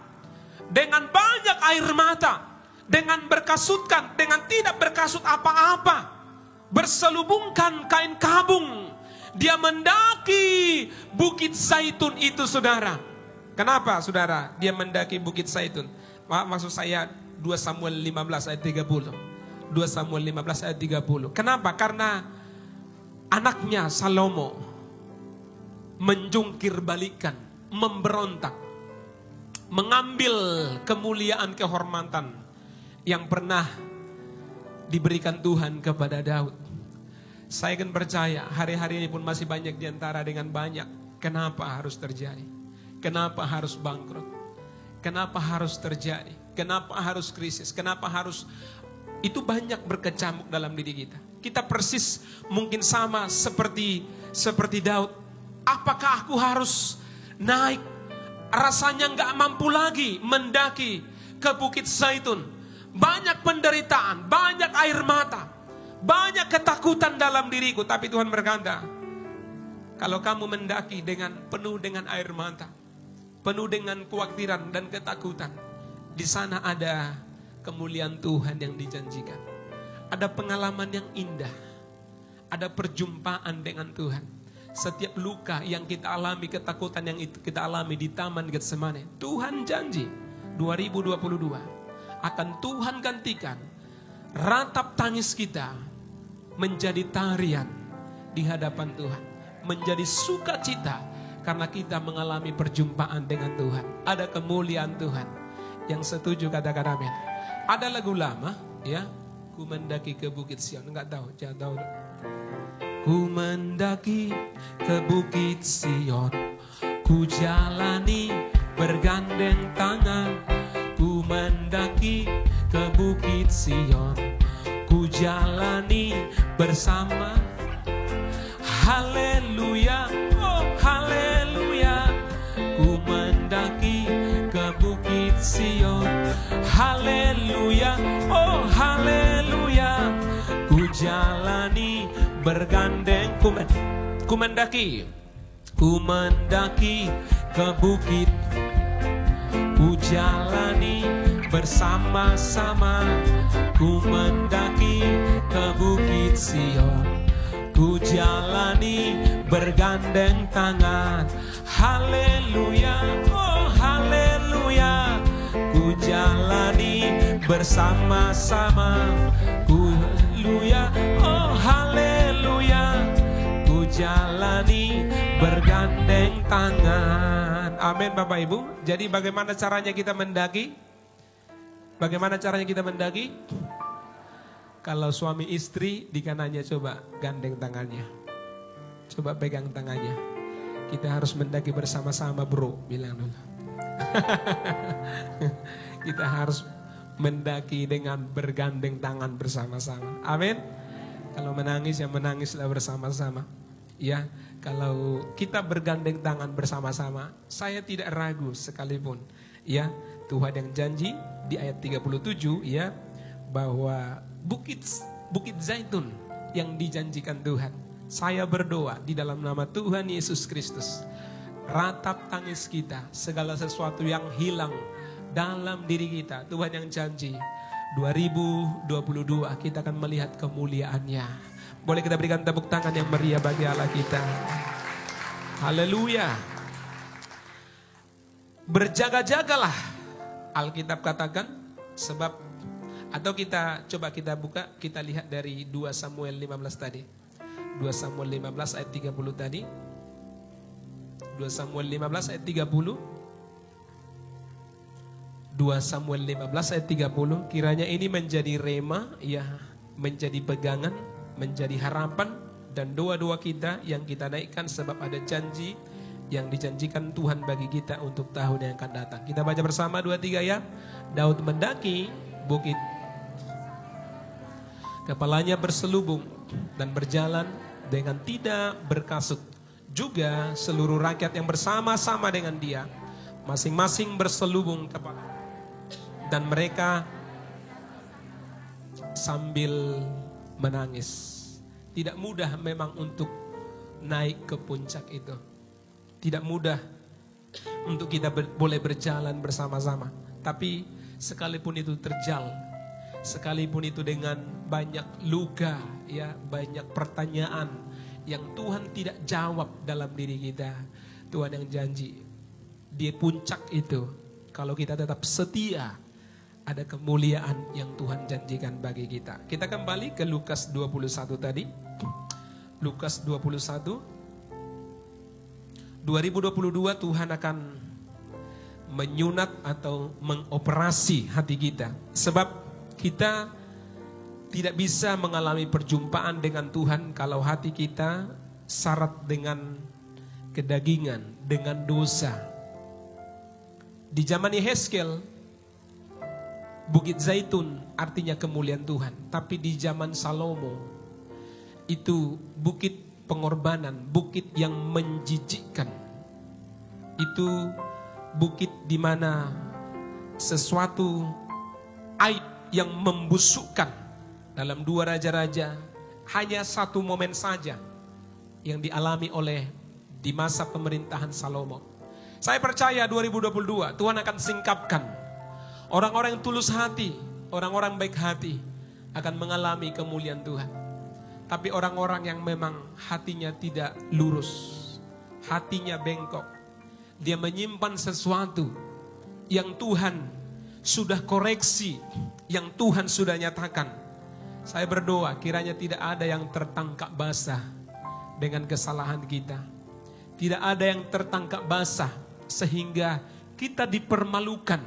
dengan banyak air mata, dengan berkasutkan, dengan tidak berkasut apa-apa, berselubungkan kain kabung. Dia mendaki Bukit Zaitun itu saudara. Kenapa saudara dia mendaki Bukit Zaitun? Maksud saya 2 Samuel 15 ayat 30. 2 Samuel 15 ayat 30. Kenapa? Karena anaknya Salomo menjungkir balikan, memberontak, mengambil kemuliaan kehormatan yang pernah diberikan Tuhan kepada Daud. Saya kan percaya hari-hari ini pun masih banyak diantara dengan banyak. Kenapa harus terjadi? Kenapa harus bangkrut? Kenapa harus terjadi? Kenapa harus krisis? Kenapa harus... Itu banyak berkecamuk dalam diri kita. Kita persis mungkin sama seperti Daud. Apakah aku harus naik? Rasanya nggak mampu lagi mendaki ke Bukit Zaitun. Banyak penderitaan, banyak air mata, banyak ketakutan dalam diriku. Tapi Tuhan berkata, kalau kamu mendaki penuh dengan air mata, penuh dengan kekhawatiran dan ketakutan, di sana ada kemuliaan Tuhan yang dijanjikan. Ada pengalaman yang indah, ada perjumpaan dengan Tuhan. Setiap luka yang kita alami, ketakutan yang kita alami di Taman Getsemane, Tuhan janji 2022 akan Tuhan gantikan ratap tangis kita menjadi tarian di hadapan Tuhan, menjadi sukacita karena kita mengalami perjumpaan dengan Tuhan. Ada kemuliaan Tuhan. Yang setuju katakan amin. Ada lagu lama ya, ku mendaki ke Bukit Sion. Enggak tahu, jangan tahu. Ku mendaki ke Bukit Sion, ku jalani bergandeng tangan. Ku mendaki ke Bukit Sion, ku jalani bersama. Haleluya, oh haleluya. Ku mendaki ke Bukit Sion, haleluya, oh haleluya. Ku jalani bergandeng, ku mendaki ke bukit, ku jalani bersama-sama. Ku mendaki ke Bukit Sion, ku jalani bergandeng tangan. Haleluya, oh haleluya. Ku jalani bersama-sama. Haleluya, oh haleluya. Ku jalani bergandeng tangan. Amin Bapak Ibu. Jadi bagaimana caranya kita mendaki? Bagaimana caranya kita mendaki? Kalau suami istri di kanannya coba gandeng tangannya. Coba pegang tangannya. Kita harus mendaki bersama-sama bro, bilang dulu. Kita harus mendaki dengan bergandeng tangan bersama-sama. Amin. Kalau menangis ya menangislah bersama-sama. Ya, kalau kita bergandeng tangan bersama-sama, saya tidak ragu sekalipun. Ya, Tuhan yang janji di ayat 37 ya bahwa Bukit Zaitun yang dijanjikan Tuhan. Saya berdoa di dalam nama Tuhan Yesus Kristus. Ratap tangis kita, segala sesuatu yang hilang dalam diri kita, Tuhan yang janji 2022 kita akan melihat kemuliaannya. Boleh kita berikan tepuk tangan yang meriah bagi Allah kita. Haleluya. Berjaga-jagalah, Alkitab katakan, sebab, atau kita coba kita buka, kita lihat dari 2 Samuel 15 tadi. 2 Samuel 15 ayat 30 tadi. 2 Samuel 15 ayat 30. 2 Samuel 15 ayat 30. Kiranya ini menjadi rema, ya, menjadi pegangan, menjadi harapan dan doa-doa kita yang kita naikkan sebab ada janji yang dijanjikan Tuhan bagi kita untuk tahun yang akan datang. Kita baca bersama 2-3 ya. Daud mendaki bukit, kepalanya berselubung dan berjalan dengan tidak berkasut. Juga seluruh rakyat yang bersama-sama dengan dia, masing-masing berselubung kepala. Dan mereka sambil menangis. Tidak mudah memang untuk naik ke puncak itu. Tidak mudah untuk kita boleh berjalan bersama-sama. Tapi sekalipun itu terjal, sekalipun itu dengan banyak luka, ya, banyak pertanyaan yang Tuhan tidak jawab dalam diri kita, Tuhan yang janji di puncak itu, kalau kita tetap setia, ada kemuliaan yang Tuhan janjikan bagi kita. Kita kembali ke Lukas 21 tadi. Lukas 21. 2022 Tuhan akan menyunat atau mengoperasi hati kita. Sebab kita tidak bisa mengalami perjumpaan dengan Tuhan kalau hati kita syarat dengan kedagingan, dengan dosa. Di zaman Yehezkel, Bukit Zaitun artinya kemuliaan Tuhan. Tapi di zaman Salomo, itu bukit pengorbanan, bukit yang menjijikkan. Itu bukit di mana sesuatu aib yang membusukkan. Dalam 2 Raja-Raja, hanya satu momen saja yang dialami oleh di masa pemerintahan Salomo. Saya percaya 2022 Tuhan akan singkapkan orang-orang yang tulus hati, orang-orang baik hati akan mengalami kemuliaan Tuhan. Tapi orang-orang yang memang hatinya tidak lurus, hatinya bengkok, dia menyimpan sesuatu yang Tuhan sudah koreksi, yang Tuhan sudah nyatakan. Saya berdoa kiranya tidak ada yang tertangkap basah dengan kesalahan kita. Tidak ada yang tertangkap basah sehingga kita dipermalukan.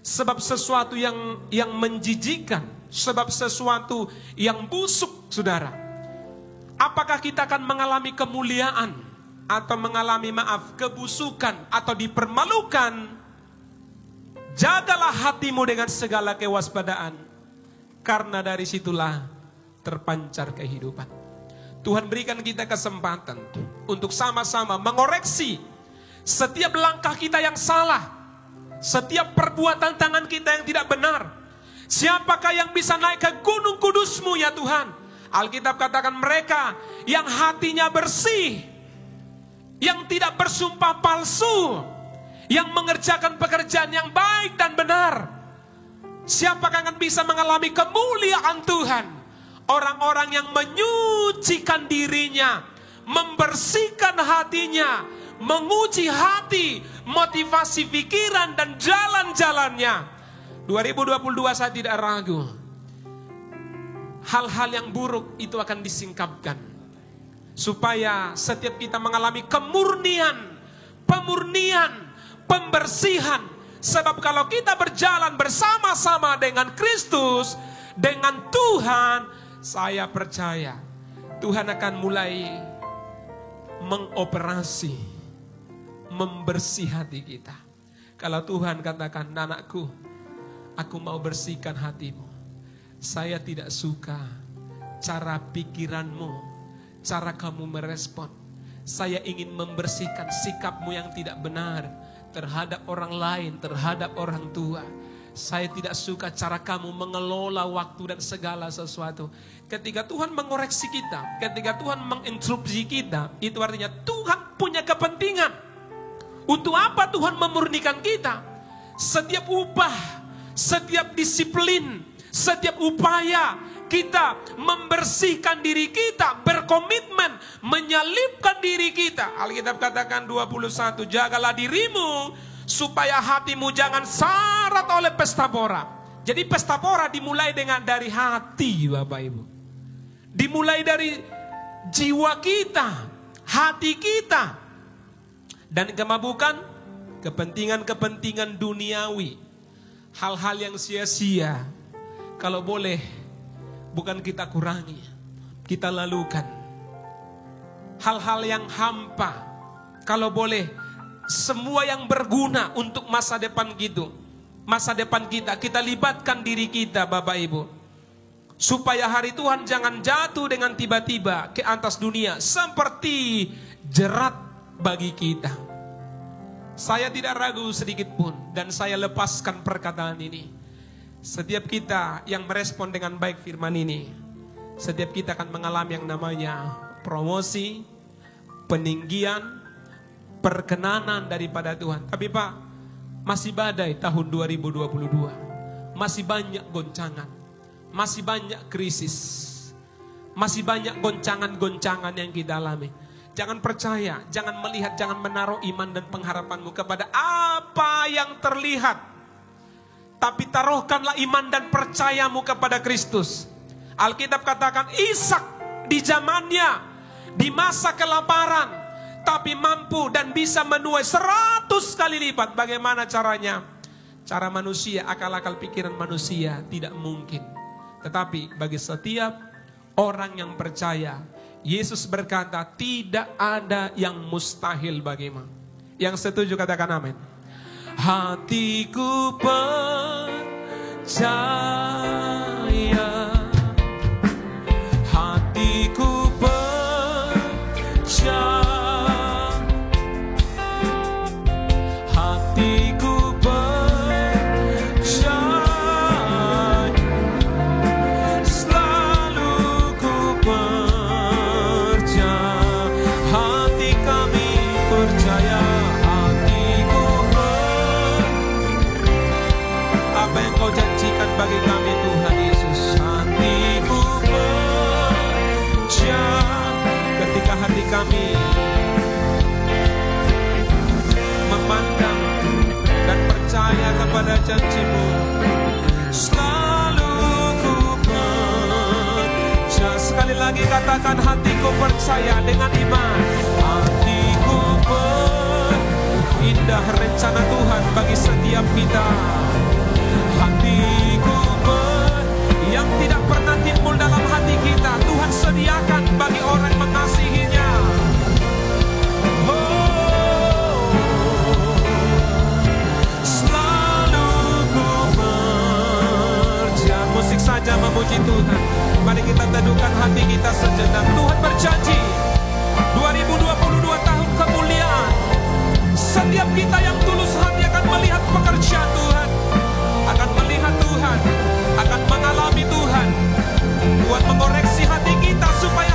Sebab sesuatu yang menjijikkan, sebab sesuatu yang busuk, saudara. Apakah kita akan mengalami kemuliaan atau mengalami kebusukan atau dipermalukan? Jagalah hatimu dengan segala kewaspadaan, karena dari situlah terpancar kehidupan. Tuhan berikan kita kesempatan untuk sama-sama mengoreksi setiap langkah kita yang salah, setiap perbuatan tangan kita yang tidak benar. Siapakah yang bisa naik ke gunung kudus-Mu ya Tuhan? Alkitab katakan mereka yang hatinya bersih, yang tidak bersumpah palsu, yang mengerjakan pekerjaan yang baik dan benar. Siapakah yang bisa mengalami kemuliaan Tuhan? Orang-orang yang menyucikan dirinya, membersihkan hatinya, menguji hati, motivasi pikiran dan jalan-jalannya. 2022 saya tidak ragu, hal-hal yang buruk itu akan disingkapkan. Supaya setiap kita mengalami kemurnian, pemurnian, pembersihan. Sebab kalau kita berjalan bersama-sama dengan Kristus, dengan Tuhan, saya percaya Tuhan akan mulai mengoperasi, membersih hati kita. Kalau Tuhan katakan, anakku, aku mau bersihkan hatimu. Saya tidak suka cara pikiranmu, cara kamu merespon. Saya ingin membersihkan sikapmu yang tidak benar terhadap orang lain, terhadap orang tua. Saya tidak suka cara kamu mengelola waktu dan segala sesuatu. Ketika Tuhan mengoreksi kita, ketika Tuhan menginstruksi kita, itu artinya Tuhan punya kepentingan. Untuk apa Tuhan memurnikan kita? Setiap upah, setiap disiplin, setiap upaya kita membersihkan diri kita, berkomitmen, menyalipkan diri kita. Alkitab katakan 21, jagalah dirimu supaya hatimu jangan syarat oleh pesta pora. Jadi pesta pora dimulai dari hati, Bapak Ibu. Dimulai dari jiwa kita, hati kita. Dan kemabukan, kepentingan-kepentingan duniawi, hal-hal yang sia-sia, kalau boleh bukan kita kurangi, kita lalukan. Hal-hal yang hampa, kalau boleh semua yang berguna untuk masa depan gitu, masa depan kita libatkan diri kita, Bapak Ibu. Supaya hari Tuhan jangan jatuh dengan tiba-tiba ke atas dunia seperti jerat bagi kita. Saya tidak ragu sedikit pun dan saya lepaskan perkataan ini. Setiap kita yang merespon dengan baik firman ini, setiap kita akan mengalami yang namanya promosi, peninggian, perkenanan daripada Tuhan. Tapi Pak, masih badai tahun 2022. Masih banyak goncangan, masih banyak krisis, masih banyak goncangan-goncangan yang kita alami. Jangan percaya, jangan melihat, jangan menaruh iman dan pengharapanmu kepada apa yang terlihat. Tapi taruhkanlah iman dan percayamu kepada Kristus. Alkitab katakan Ishak di zamannya, di masa kelaparan, tapi mampu dan bisa menuai 100 kali lipat. Bagaimana caranya? Cara manusia, akal-akal pikiran manusia tidak mungkin. Tetapi bagi setiap orang yang percaya, Yesus berkata tidak ada yang mustahil bagimu. Yang setuju katakan amin. Hatiku percaya, hatiku percaya, hatiku percaya, selalu ku percaya, hati kami percaya, hatiku apa yang kau janjikan bagi kami Tuhan Yesus, hatiku percaya. Ketika hati kami memandang dan percaya kepada janji-Mu, selalu ku percaya. Sekali lagi katakan, hatiku percaya dengan iman. Hatiku indah rencana Tuhan bagi setiap kita. Hatiku yang tidak pernah timbul dalam hati kita, Tuhan sediakan bagi orang yang mengasihinya. Oh, selalu ku percaya. Musik saja memuji Tuhan. Mari kita teduhkan hati kita sejenak. Tuhan berjanji 2022 tahun kemuliaan. Setiap kita yang tulus hati akan melihat pekerjaan Tuhan, akan melihat Tuhan, akan mengalami Tuhan. Tuhan mengoreksi hati kita supaya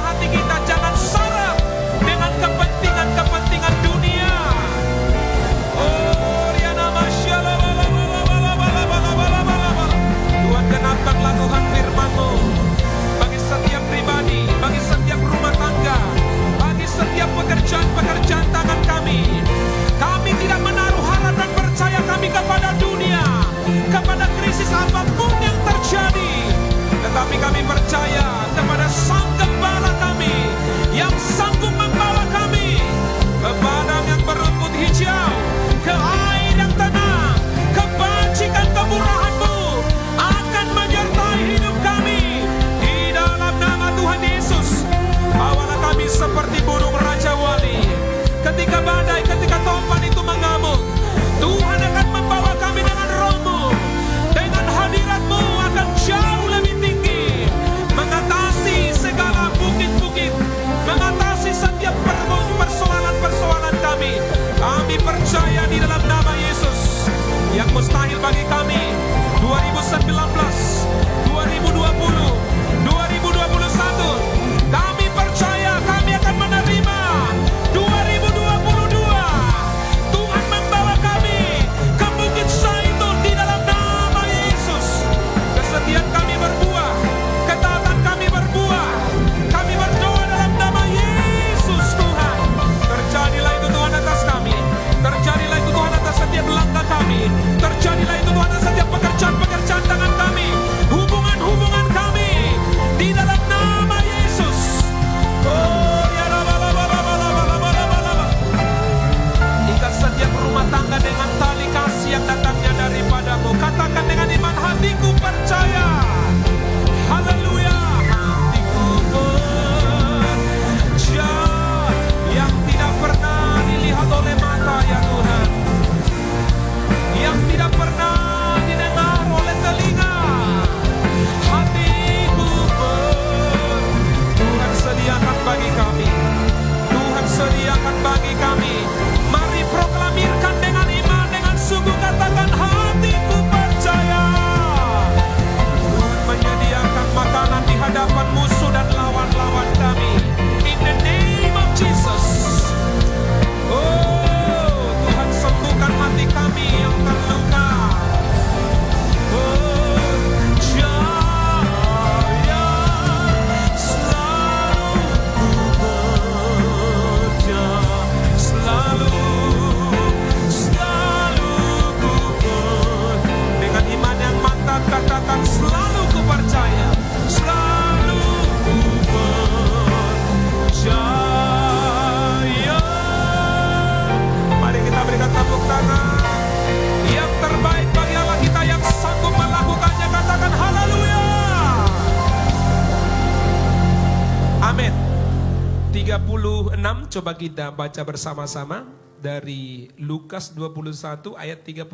coba kita baca bersama-sama dari Lukas 21 ayat 36.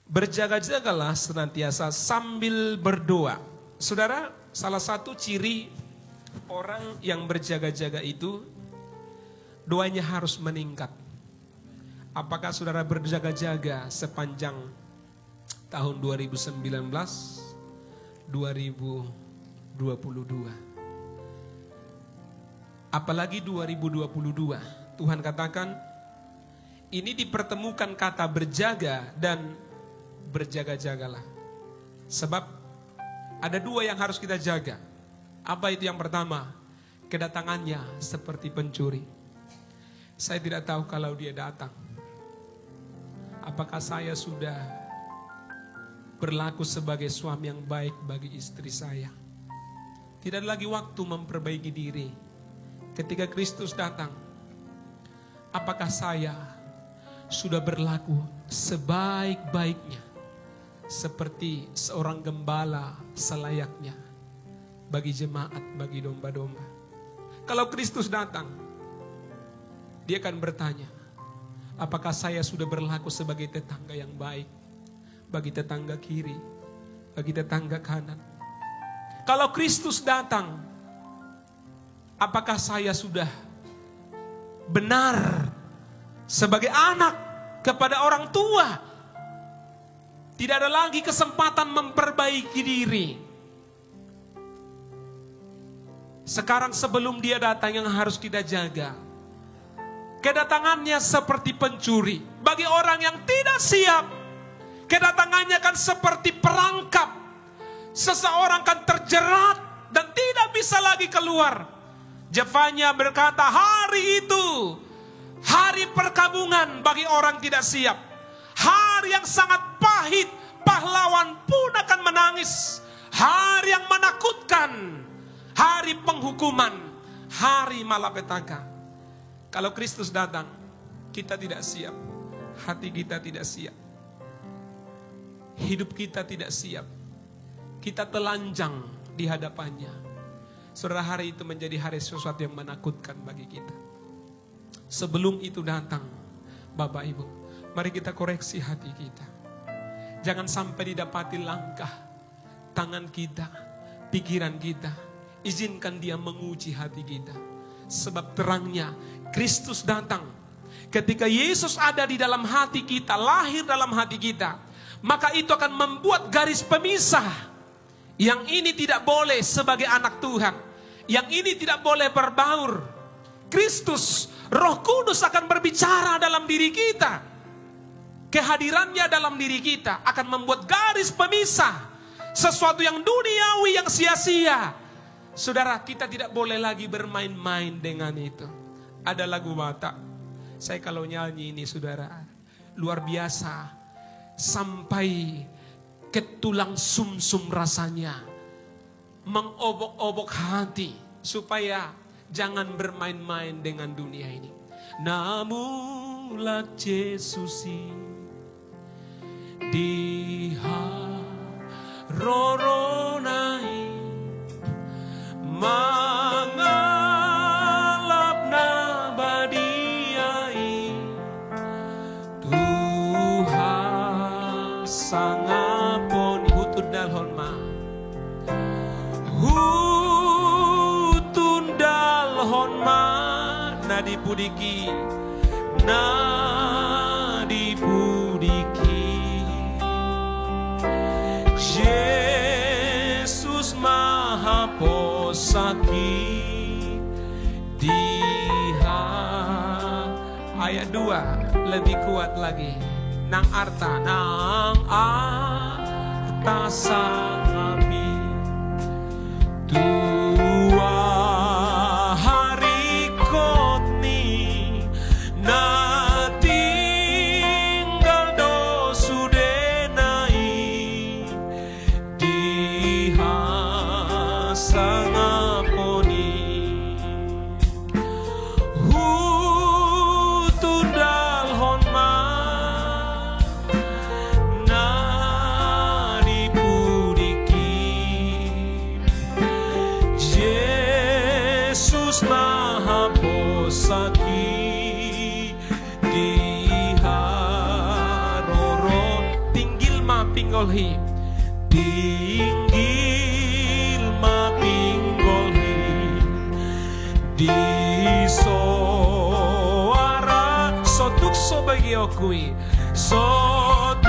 Berjaga-jagalah senantiasa sambil berdoa. Saudara, salah satu ciri orang yang berjaga-jaga itu doanya harus meningkat. Apakah saudara berjaga-jaga sepanjang tahun 2019, 2022? Apalagi 2022, Tuhan katakan, ini dipertemukan kata berjaga dan berjaga-jagalah. Sebab ada dua yang harus kita jaga. Apa itu yang pertama? Kedatangannya seperti pencuri. Saya tidak tahu kalau dia datang, apakah saya sudah berlaku sebagai suami yang baik bagi istri saya. Tidak ada lagi waktu memperbaiki diri. Ketika Kristus datang, apakah saya sudah berlaku sebaik-baiknya seperti seorang gembala selayaknya bagi jemaat, bagi domba-domba? Kalau Kristus datang, dia akan bertanya, apakah saya sudah berlaku sebagai tetangga yang baik bagi tetangga kiri, bagi tetangga kanan? Kalau Kristus datang, apakah saya sudah benar sebagai anak kepada orang tua? Tidak ada lagi kesempatan memperbaiki diri. Sekarang sebelum dia datang yang harus kita jaga, kedatangannya seperti pencuri. Bagi orang yang tidak siap, kedatangannya kan seperti perangkap. Seseorang kan terjerat dan tidak bisa lagi keluar. Jefanya berkata, hari itu hari perkabungan bagi orang tidak siap. Hari yang sangat pahit, pahlawan pun akan menangis. Hari yang menakutkan, hari penghukuman, hari malapetaka. Kalau Kristus datang, kita tidak siap. Hati kita tidak siap. Hidup kita tidak siap. Kita telanjang di hadapannya. Saudara, hari itu menjadi hari sesuatu yang menakutkan bagi kita. Sebelum itu datang, Bapak Ibu, mari kita koreksi hati kita. Jangan sampai didapati langkah tangan kita, pikiran kita. Izinkan dia menguji hati kita. Sebab terangnya Kristus datang. Ketika Yesus ada di dalam hati kita, lahir dalam hati kita, maka itu akan membuat garis pemisah. Yang ini tidak boleh sebagai anak Tuhan. Yang ini tidak boleh berbaur. Kristus, Roh Kudus akan berbicara dalam diri kita. Kehadirannya dalam diri kita akan membuat garis pemisah. Sesuatu yang duniawi, yang sia-sia. Saudara, kita tidak boleh lagi bermain-main dengan itu. Ada lagu Batak. Saya kalau nyanyi ini, saudara, luar biasa. Sampai ke tulang sumsum rasanya, mengobok-obok hati, supaya jangan bermain-main dengan dunia ini. Namulah Yesus di haroronai mangalap nabadiai Tuhan sangapon hutun dalhonma hutun dalhonma nadipudiki Yesus Maha Posaki diha. Ayat 2 lebih kuat lagi. Nang arta sangapi tua hari kotni na tinggal dosudenai diha sangaponi hutundal honma nani pudiki posaki di haroro tinggil ma pinggolhi tinggil ma pinggolhi di soara sotuk so bagi okui sotuk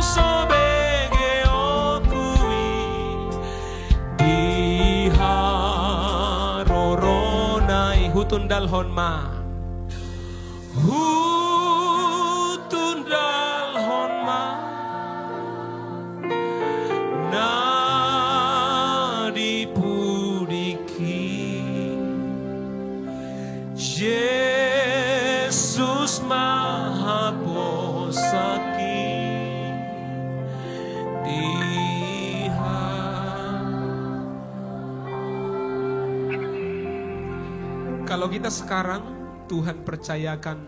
so bagi okui di haroro nai hutun dalhon ma hutun dalhon ma na dipudiki Yesus maha posaki diha. Kalau kita sekarang Tuhan percayakan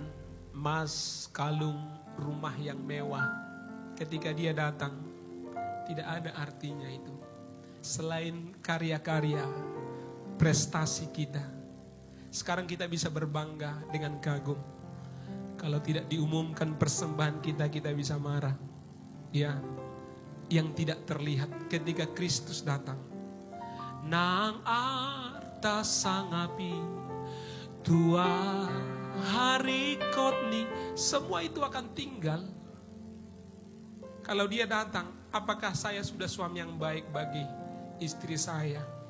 emas, kalung, rumah yang mewah, ketika Dia datang tidak ada artinya itu selain karya-karya prestasi kita. Sekarang kita bisa berbangga dengan kagum. Kalau tidak diumumkan persembahan kita, kita bisa marah. Ya, yang tidak terlihat ketika Kristus datang. Nang arta sangapi tua hari kotni, semua itu akan tinggal. Kalau Dia datang, apakah saya sudah suami yang baik bagi istri saya?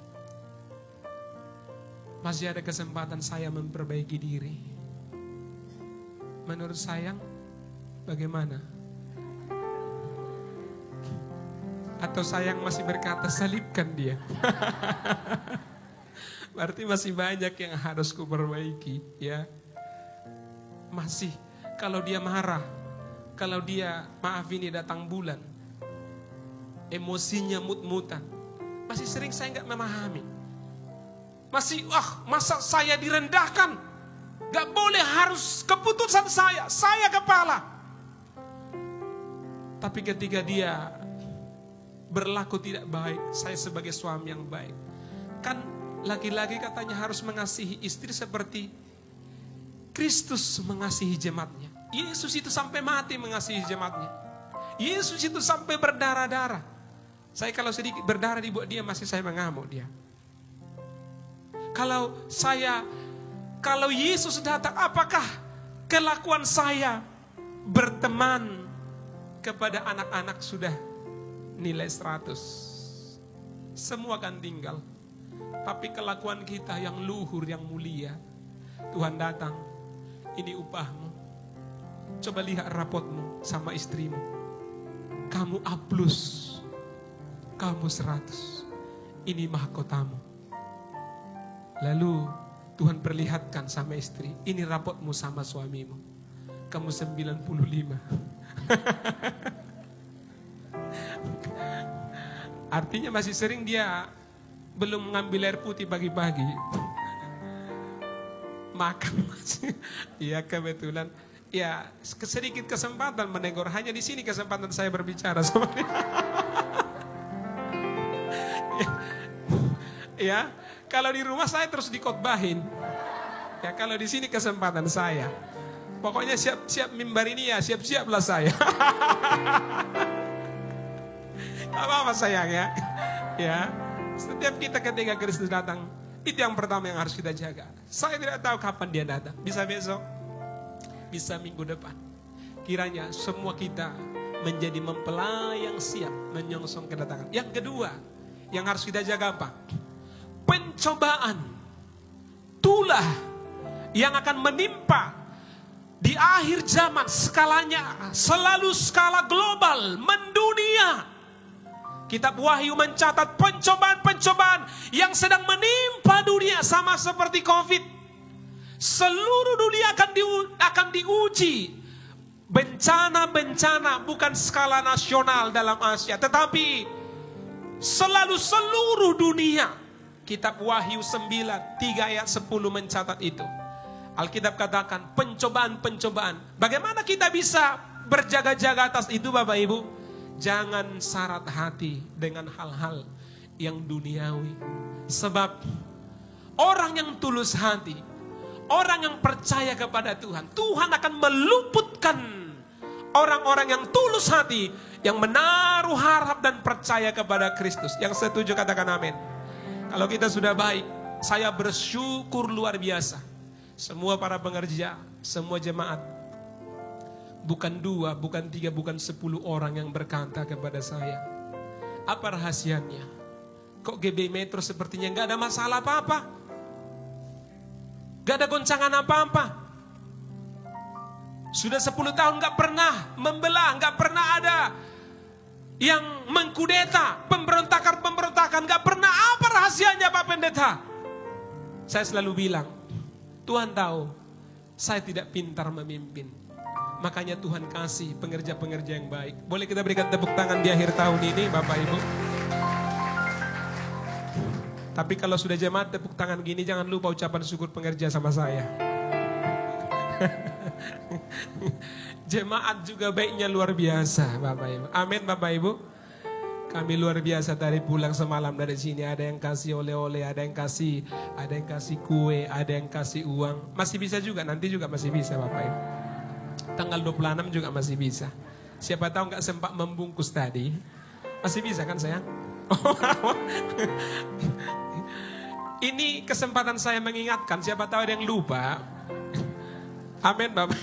Masih ada kesempatan saya memperbaiki diri. Menurut sayang, bagaimana? Atau sayang masih berkata salibkan dia? Berarti masih banyak yang harus kuperbaiki, ya. Masih, kalau dia marah, kalau dia maaf ini datang bulan, emosinya mut-mutan, masih sering saya nggak memahami. Masih, masa saya direndahkan? Gak boleh, harus keputusan saya kepala. Tapi ketika dia berlaku tidak baik, saya sebagai suami yang baik. Kan laki-laki katanya harus mengasihi istri seperti Kristus mengasihi jemaatnya. Yesus itu sampai mati mengasihi jemaatnya. Yesus itu sampai berdarah-darah. Saya kalau sedikit berdarah dibuat dia, masih saya mengamuk dia. Kalau Yesus datang, apakah kelakuan saya berteman kepada anak-anak sudah nilai 100? Semua akan tinggal. Tapi kelakuan kita yang luhur, yang mulia, Tuhan datang, ini upahmu. Coba lihat rapotmu sama istrimu. Kamu A+, kamu 100. Ini mahkotamu. Lalu Tuhan perlihatkan sama istri, ini rapotmu sama suamimu. Kamu 95. Artinya masih sering dia belum mengambil air putih pagi-pagi. Makan masih. Iya kebetulan. Ya sedikit kesempatan menegur. Hanya di sini kesempatan saya berbicara sama dia. Ya, kalau di rumah saya terus dikotbahin. Ya, kalau di sini kesempatan saya. Pokoknya siap-siap mimbar ini ya, siap-siaplah saya. Gak apa-apa sayang ya. Ya, setiap kita ketika Kristus datang, itu yang pertama yang harus kita jaga. Saya tidak tahu kapan dia datang. Bisa besok, bisa minggu depan. Kiranya semua kita menjadi mempelai yang siap menyongsong kedatangan. Yang kedua, yang harus kita jaga apa? Pencobaan, tulah yang akan menimpa di akhir zaman, skalanya selalu skala global, mendunia. Kitab Wahyu mencatat pencobaan-pencobaan yang sedang menimpa dunia sama seperti COVID. Seluruh dunia akan diuji. Bencana-bencana bukan skala nasional dalam Asia, tetapi selalu seluruh dunia. Kitab Wahyu 9, 3 ayat 10 mencatat itu. Alkitab katakan pencobaan-pencobaan. Bagaimana kita bisa berjaga-jaga atas itu Bapak Ibu? Jangan syarat hati dengan hal-hal yang duniawi. Sebab orang yang tulus hati orang yang percaya kepada Tuhan, Tuhan akan meluputkan orang-orang yang tulus hati, yang menaruh harap dan percaya kepada Kristus. Yang setuju katakan amin. Kalau kita sudah baik, saya bersyukur luar biasa. Semua para pengerja, semua jemaat, bukan 2, bukan 3, bukan 10 orang yang berkata kepada saya, apa rahasianya? Kok GB Metro sepertinya gak ada masalah apa-apa? Gak ada goncangan apa-apa? Sudah 10 tahun gak pernah membelah, gak pernah ada yang mengkudeta, pemberontakan, gak pernah. Apa rahasianya Pak Pendeta? Saya selalu bilang, Tuhan tahu saya tidak pintar memimpin. Makanya Tuhan kasih pengerja-pengerja yang baik. Boleh kita berikan tepuk tangan di akhir tahun ini Bapak Ibu? Tapi kalau sudah jemaat tepuk tangan gini, jangan lupa ucapan syukur pengerja sama saya. Jemaat juga baiknya luar biasa Bapak Ibu. Amin Bapak Ibu. Kami luar biasa tadi pulang semalam dari sini. Ada yang kasih oleh-oleh, ada yang kasih kue, ada yang kasih uang. Masih bisa juga, nanti juga masih bisa Bapak Ibu. Tanggal 26 juga masih bisa. Siapa tahu nggak sempat membungkus tadi. Masih bisa kan sayang? Ini kesempatan saya mengingatkan, siapa tahu ada yang lupa. Amin Bapak.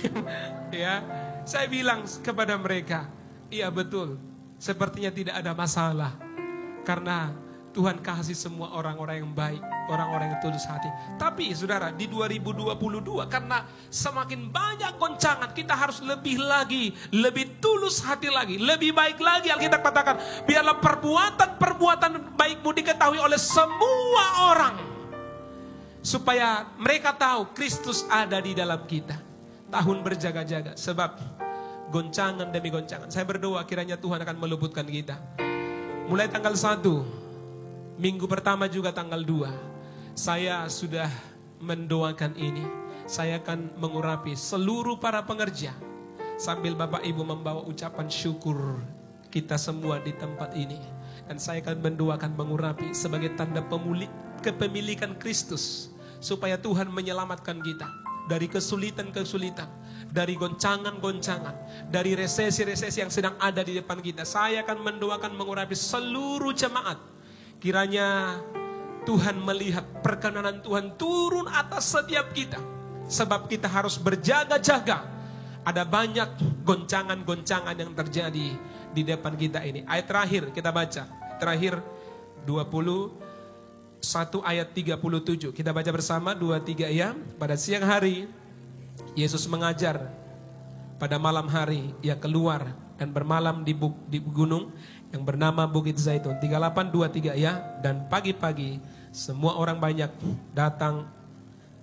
Ya, saya bilang kepada mereka, iya betul, sepertinya tidak ada masalah. Karena Tuhan kasih semua orang-orang yang baik, orang-orang yang tulus hati. Tapi saudara, di 2022 karena semakin banyak goncangan, kita harus lebih lagi, lebih tulus hati lagi, lebih baik lagi. Alkitab katakan, biarlah perbuatan baikmu diketahui oleh semua orang, supaya mereka tahu Kristus ada di dalam kita. Tahun berjaga-jaga, sebab goncangan demi goncangan. Saya berdoa kiranya Tuhan akan meluputkan kita. Mulai tanggal 1, minggu pertama juga tanggal 2, saya sudah mendoakan ini. Saya akan mengurapi seluruh para pengerja, sambil Bapak Ibu membawa ucapan syukur kita semua di tempat ini. Dan saya akan mendoakan mengurapi sebagai tanda kepemilikan Kristus, supaya Tuhan menyelamatkan kita dari kesulitan-kesulitan, dari goncangan-goncangan, dari resesi-resesi yang sedang ada di depan kita. Saya akan mendoakan mengurapi seluruh jemaat. Kiranya Tuhan melihat perkenanan Tuhan turun atas setiap kita. Sebab kita harus berjaga-jaga. Ada banyak goncangan-goncangan yang terjadi di depan kita ini. Ayat terakhir kita baca. Terakhir 21 ayat 37. Kita baca bersama 2-3 ya. Pada siang hari Yesus mengajar. Pada malam hari ia keluar dan bermalam di gunung yang bernama Bukit Zaitun. 38, 2, 3 ya. Dan pagi-pagi semua orang banyak datang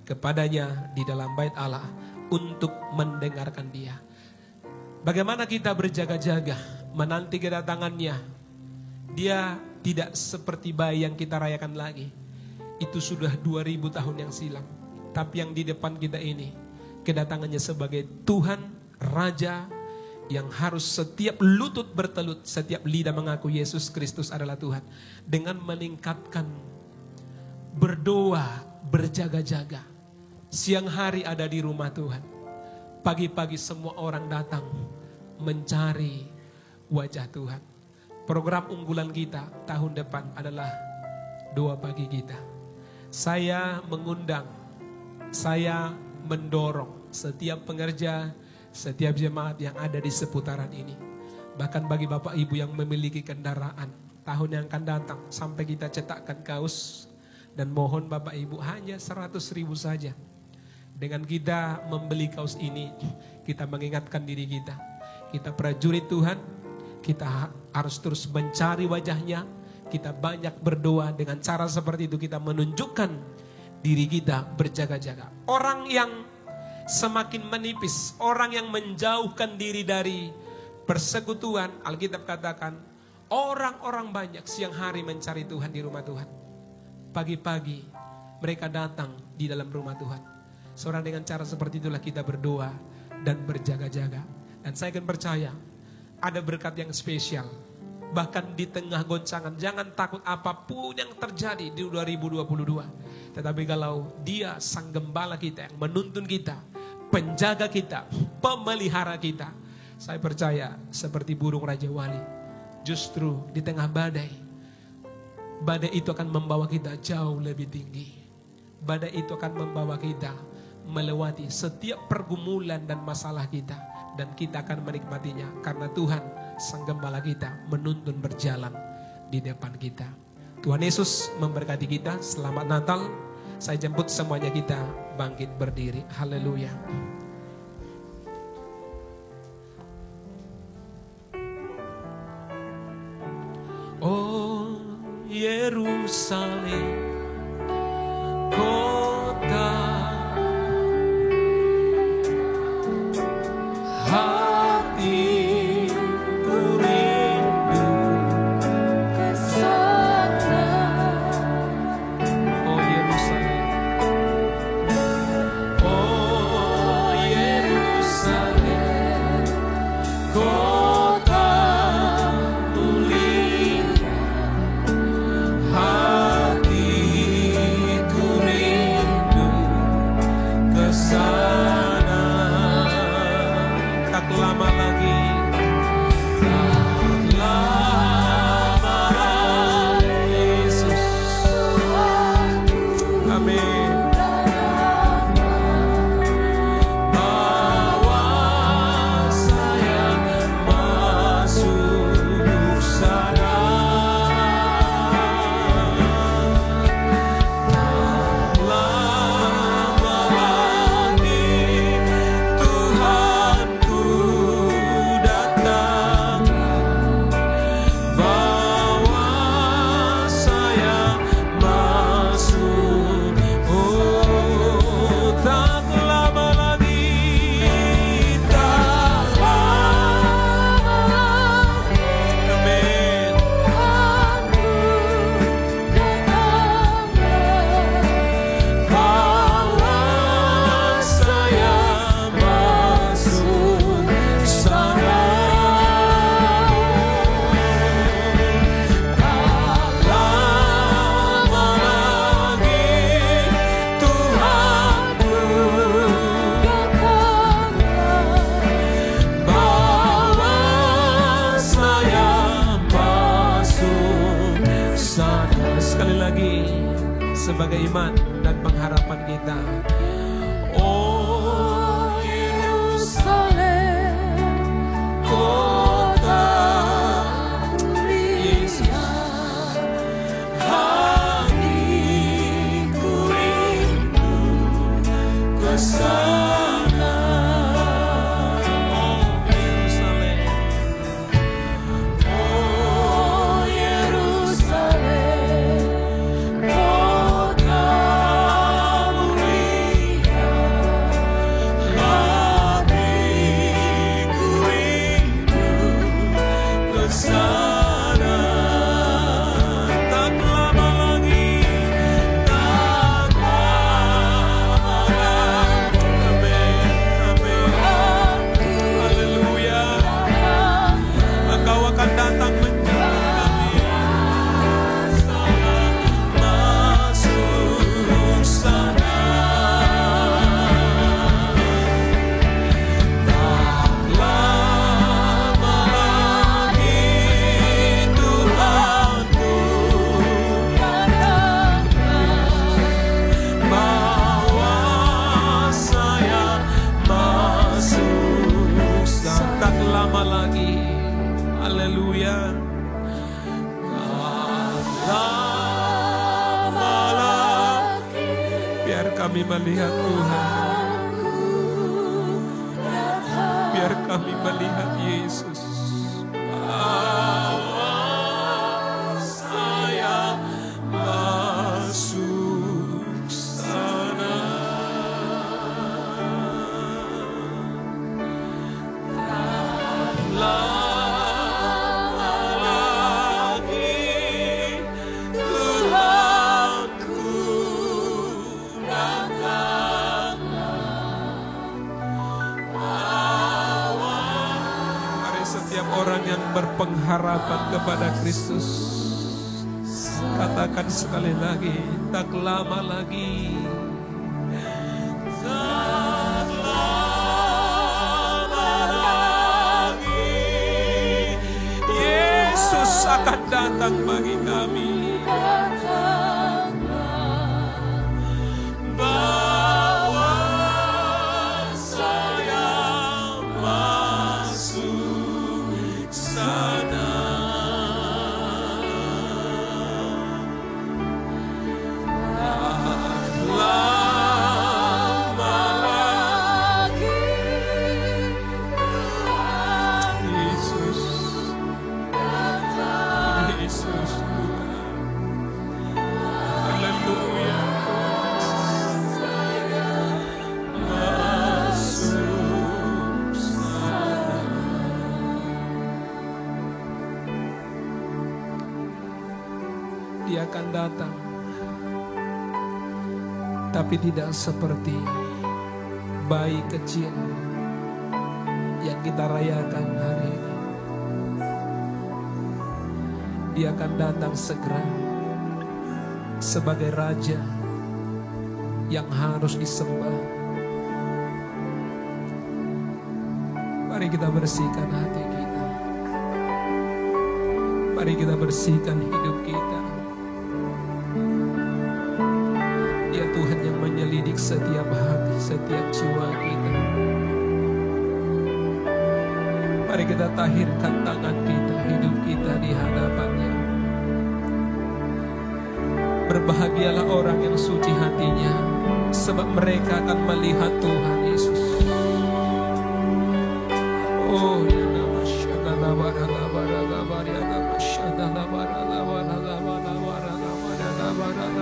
kepadanya di dalam bait Allah untuk mendengarkan dia. Bagaimana kita berjaga-jaga menanti kedatangannya. Dia tidak seperti bayi yang kita rayakan lagi. Itu sudah 2000 tahun yang silam. Tapi yang di depan kita ini, kedatangannya sebagai Tuhan, Raja, yang harus setiap lutut bertelut, setiap lidah mengaku Yesus Kristus adalah Tuhan. Dengan meningkatkan berdoa, berjaga-jaga. Siang hari ada di rumah Tuhan. Pagi-pagi semua orang datang mencari wajah Tuhan. Program unggulan kita tahun depan adalah doa pagi kita. Saya mengundang, saya mendorong setiap pengerja, setiap jemaat yang ada di seputaran ini. Bahkan bagi Bapak Ibu yang memiliki kendaraan, tahun yang akan datang sampai kita cetakkan kaos. Dan mohon Bapak Ibu hanya 100.000 saja. Dengan kita membeli kaos ini, kita mengingatkan diri kita. Kita prajurit Tuhan, kita harus terus mencari wajahnya. Kita banyak berdoa, dengan cara seperti itu kita menunjukkan diri kita berjaga-jaga. Orang yang semakin menipis, orang yang menjauhkan diri dari persekutuan, Alkitab katakan orang-orang banyak siang hari mencari Tuhan di rumah Tuhan. Pagi-pagi mereka datang di dalam rumah Tuhan. Seorang dengan cara seperti itulah kita berdoa dan berjaga-jaga. Dan saya akan percaya ada berkat yang spesial Bahkan di tengah goncangan, jangan takut apapun yang terjadi di 2022. Tetapi kalau Dia Sang Gembala kita yang menuntun kita, penjaga kita, pemelihara kita, saya percaya seperti burung Raja Wali, justru di tengah badai, badai itu akan membawa kita jauh lebih tinggi. Badai itu akan membawa kita melewati setiap pergumulan dan masalah kita, dan kita akan menikmatinya karena Tuhan Sang Gembala kita menuntun berjalan di depan kita. Tuhan Yesus memberkati kita. Selamat Natal. Saya jemput semuanya kita bangkit berdiri. Haleluya. Oh Yerusalem, kota sebagai iman dan pengharapan kita. Oh Yerusalem, kota mulia, hatiku rindu ke sana. Oh Yerusalem, oh Yerusalem, kami melihat Tuhan, biar kami melihat Yesus. Saya masuk sana. orang yang berpengharapan kepada Kristus. Katakan sekali lagi, tak lama lagi. Tak lama lagi Yesus akan datang bagi kami. Bawa saya masuk sana. Dia akan datang, tapi tidak seperti bayi kecil yang kita rayakan hari ini. Dia akan datang segera sebagai raja yang harus disembah. Mari kita bersihkan hati kita. Mari kita bersihkan hidup kita. Dia Tuhan yang menyelidik setiap hati, setiap jiwa kita. Mari kita tahirkan tangan kita, hidup kita di hadapan-Nya. Berbahagialah orang yang suci hatinya, sebab mereka akan melihat Tuhan Yesus. Oh, ya nama syadana barala barala barala syadana barala barala barala barala barala.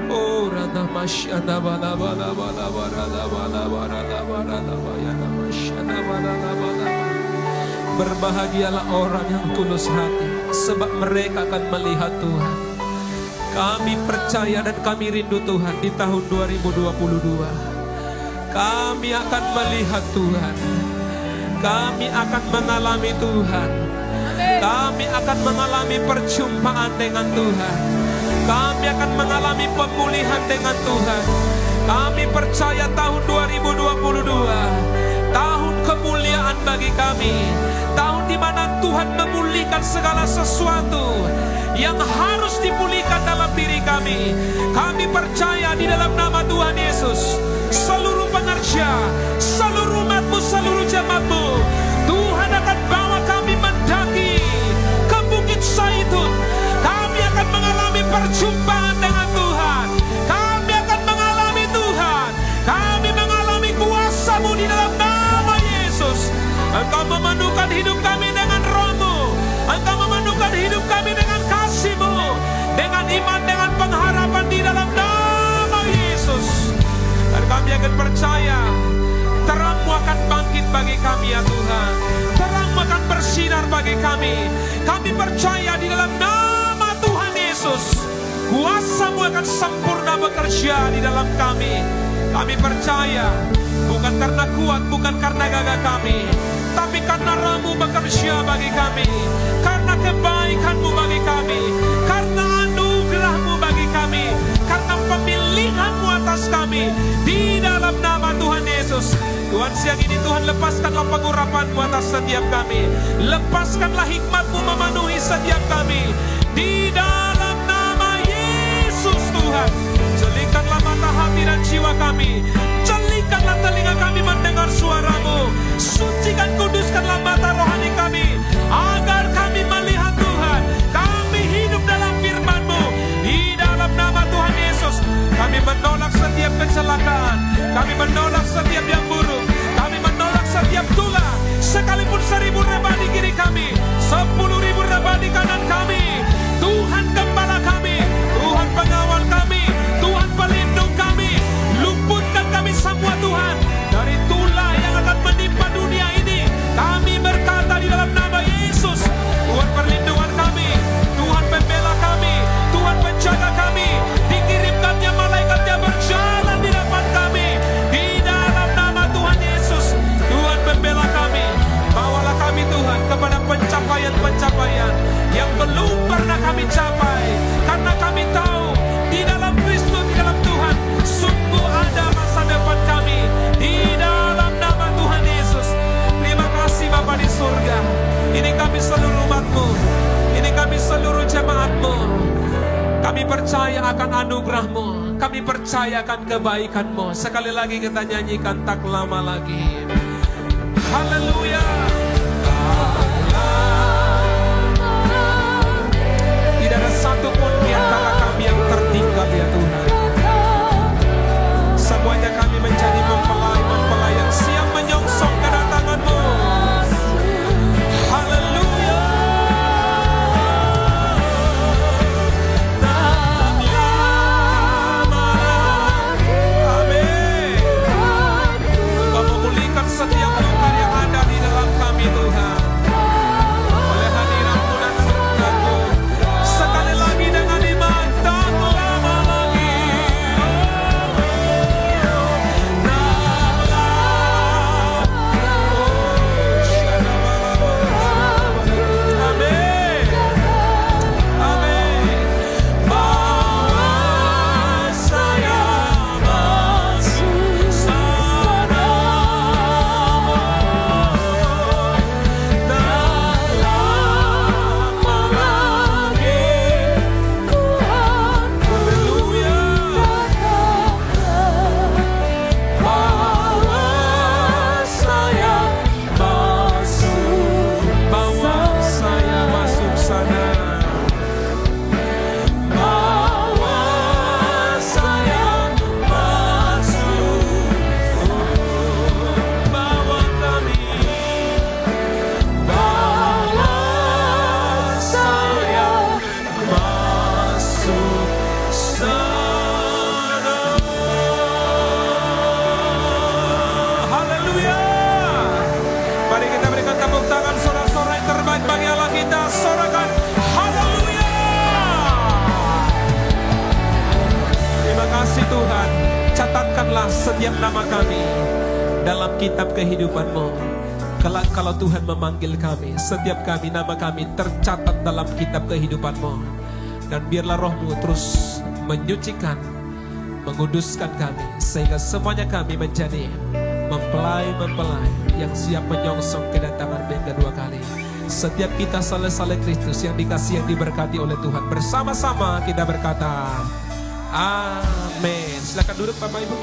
Oh, rana masyada bala bala bala barala bala barala barala bayana masyada barala bala. Berbahagialah orang yang tulus hati, sebab mereka akan melihat Tuhan. Kami percaya dan kami rindu Tuhan di tahun 2022. Kami akan melihat Tuhan. Kami akan mengalami Tuhan. Kami akan mengalami perjumpaan dengan Tuhan. Kami akan mengalami pemulihan dengan Tuhan. Kami percaya tahun 2022 tahun kemuliaan bagi kami. Tahun di mana Tuhan memulihkan segala sesuatu yang harus dipulihkan dalam diri kami. Kami percaya di dalam nama Tuhan Yesus, seluruh pengerja, seluruh umat-Mu, seluruh jemaat-Mu, Tuhan akan bawa kami mendaki ke Bukit Zaitun. Kami akan mengalami perjumpaan dengan Tuhan. Kami akan mengalami Tuhan. Kami mengalami kuasa-Mu di dalam nama Yesus. Engkau memenuhkan hidup kami dengan Roh-Mu. Engkau memenuhkan hidup kami dengan kasih-Mu, dengan iman, dengan pengharapan di dalam nama Yesus. Dan kami akan percaya terang-Mu akan bangkit bagi kami ya Tuhan. Terang-Mu akan bersinar bagi kami. Kami percaya di dalam nama Tuhan Yesus, kuasa-Mu akan sempurna bekerja di dalam kami. Kami percaya bukan karena kuat, bukan karena gagah kami, tapi karena Roh-Mu bekerja bagi kami, karena kebaikan-Mu bagi kami, karena anugerah-Mu bagi kami, karena pemilihan-Mu atas kami. Di dalam nama Tuhan Yesus, Tuhan siang ini Tuhan lepaskanlah pengurapan-Mu atas setiap kami. Lepaskanlah hikmat-Mu memenuhi setiap kami. Di dalam nama Yesus Tuhan, jelikanlah mata hati dan jiwa kami. Jelikanlah telinga kami mendengar suara-Mu. Sucikan, kuduskanlah mata rohani kami, agar kami melihat Tuhan. Kami hidup dalam firman-Mu. Di dalam nama Tuhan Yesus, kami menolak setiap kecelakaan. Kami menolak setiap yang buruk. Kami menolak setiap tulah. Sekalipun 1000 rebah di kiri kami, 10.000 rebah di kanan kami, Tuhan gembala kami, Tuhan pengawal kami, Tuhan pelindung kami. Luputkan kami semua Tuhan dari tulah yang akan menimpa dunia ini. Kami berkata di dalam nama Yesus, Tuhan perlindungan kami, Tuhan pembela kami, Tuhan penjaga kami. Dikirimkannya malaikat-Nya berjalan di depan kami. Di dalam nama percaya akan anugerah-Mu. Kami percaya akan kebaikan-Mu. Sekali lagi kita nyanyikan tak lama lagi. Haleluya. Tidak ada satupun di antara kami yang tertinggal ya Tuhan. Semuanya kami menjadi mempelai-mempelai yang siap menyongsong kedatangan-Mu. Haleluya. Amin. Engkau memulihkan setiap luka yang ada di dalam kami Tuhan. Oleh hadirat-Mu dan surga-Mu. Sekali lagi dengan iman, tak lama lagi. Amin. Amin. Bawa saya masuk sana. Tak lama lagi. Haleluya. Bawa saya masuk. Bawa saya masuk sana. Bawa saya masuk. Bawa kami. Bawa saya masuk sana. Haleluya. Mari kita berikan tepuk tangan sorak-sorai yang terbaik bagi Allah kita. Sorakan haleluya. Terima kasih Tuhan. Catatkanlah setiap nama kami dalam kitab kehidupan-Mu. Kelak kalau Tuhan memanggil kami, setiap kami, nama kami tercatat dalam kitab kehidupan-Mu. Dan biarlah Roh-Mu terus menyucikan, menguduskan kami, sehingga semuanya kami menjadi mempelai-mempelai yang siap menyongsong kedatangan yang kedua kali. Setiap kita saleh-saleh Kristus yang dikasihi, yang diberkati oleh Tuhan. Bersama-sama kita berkata, amin. Silakan duduk Bapak Ibu.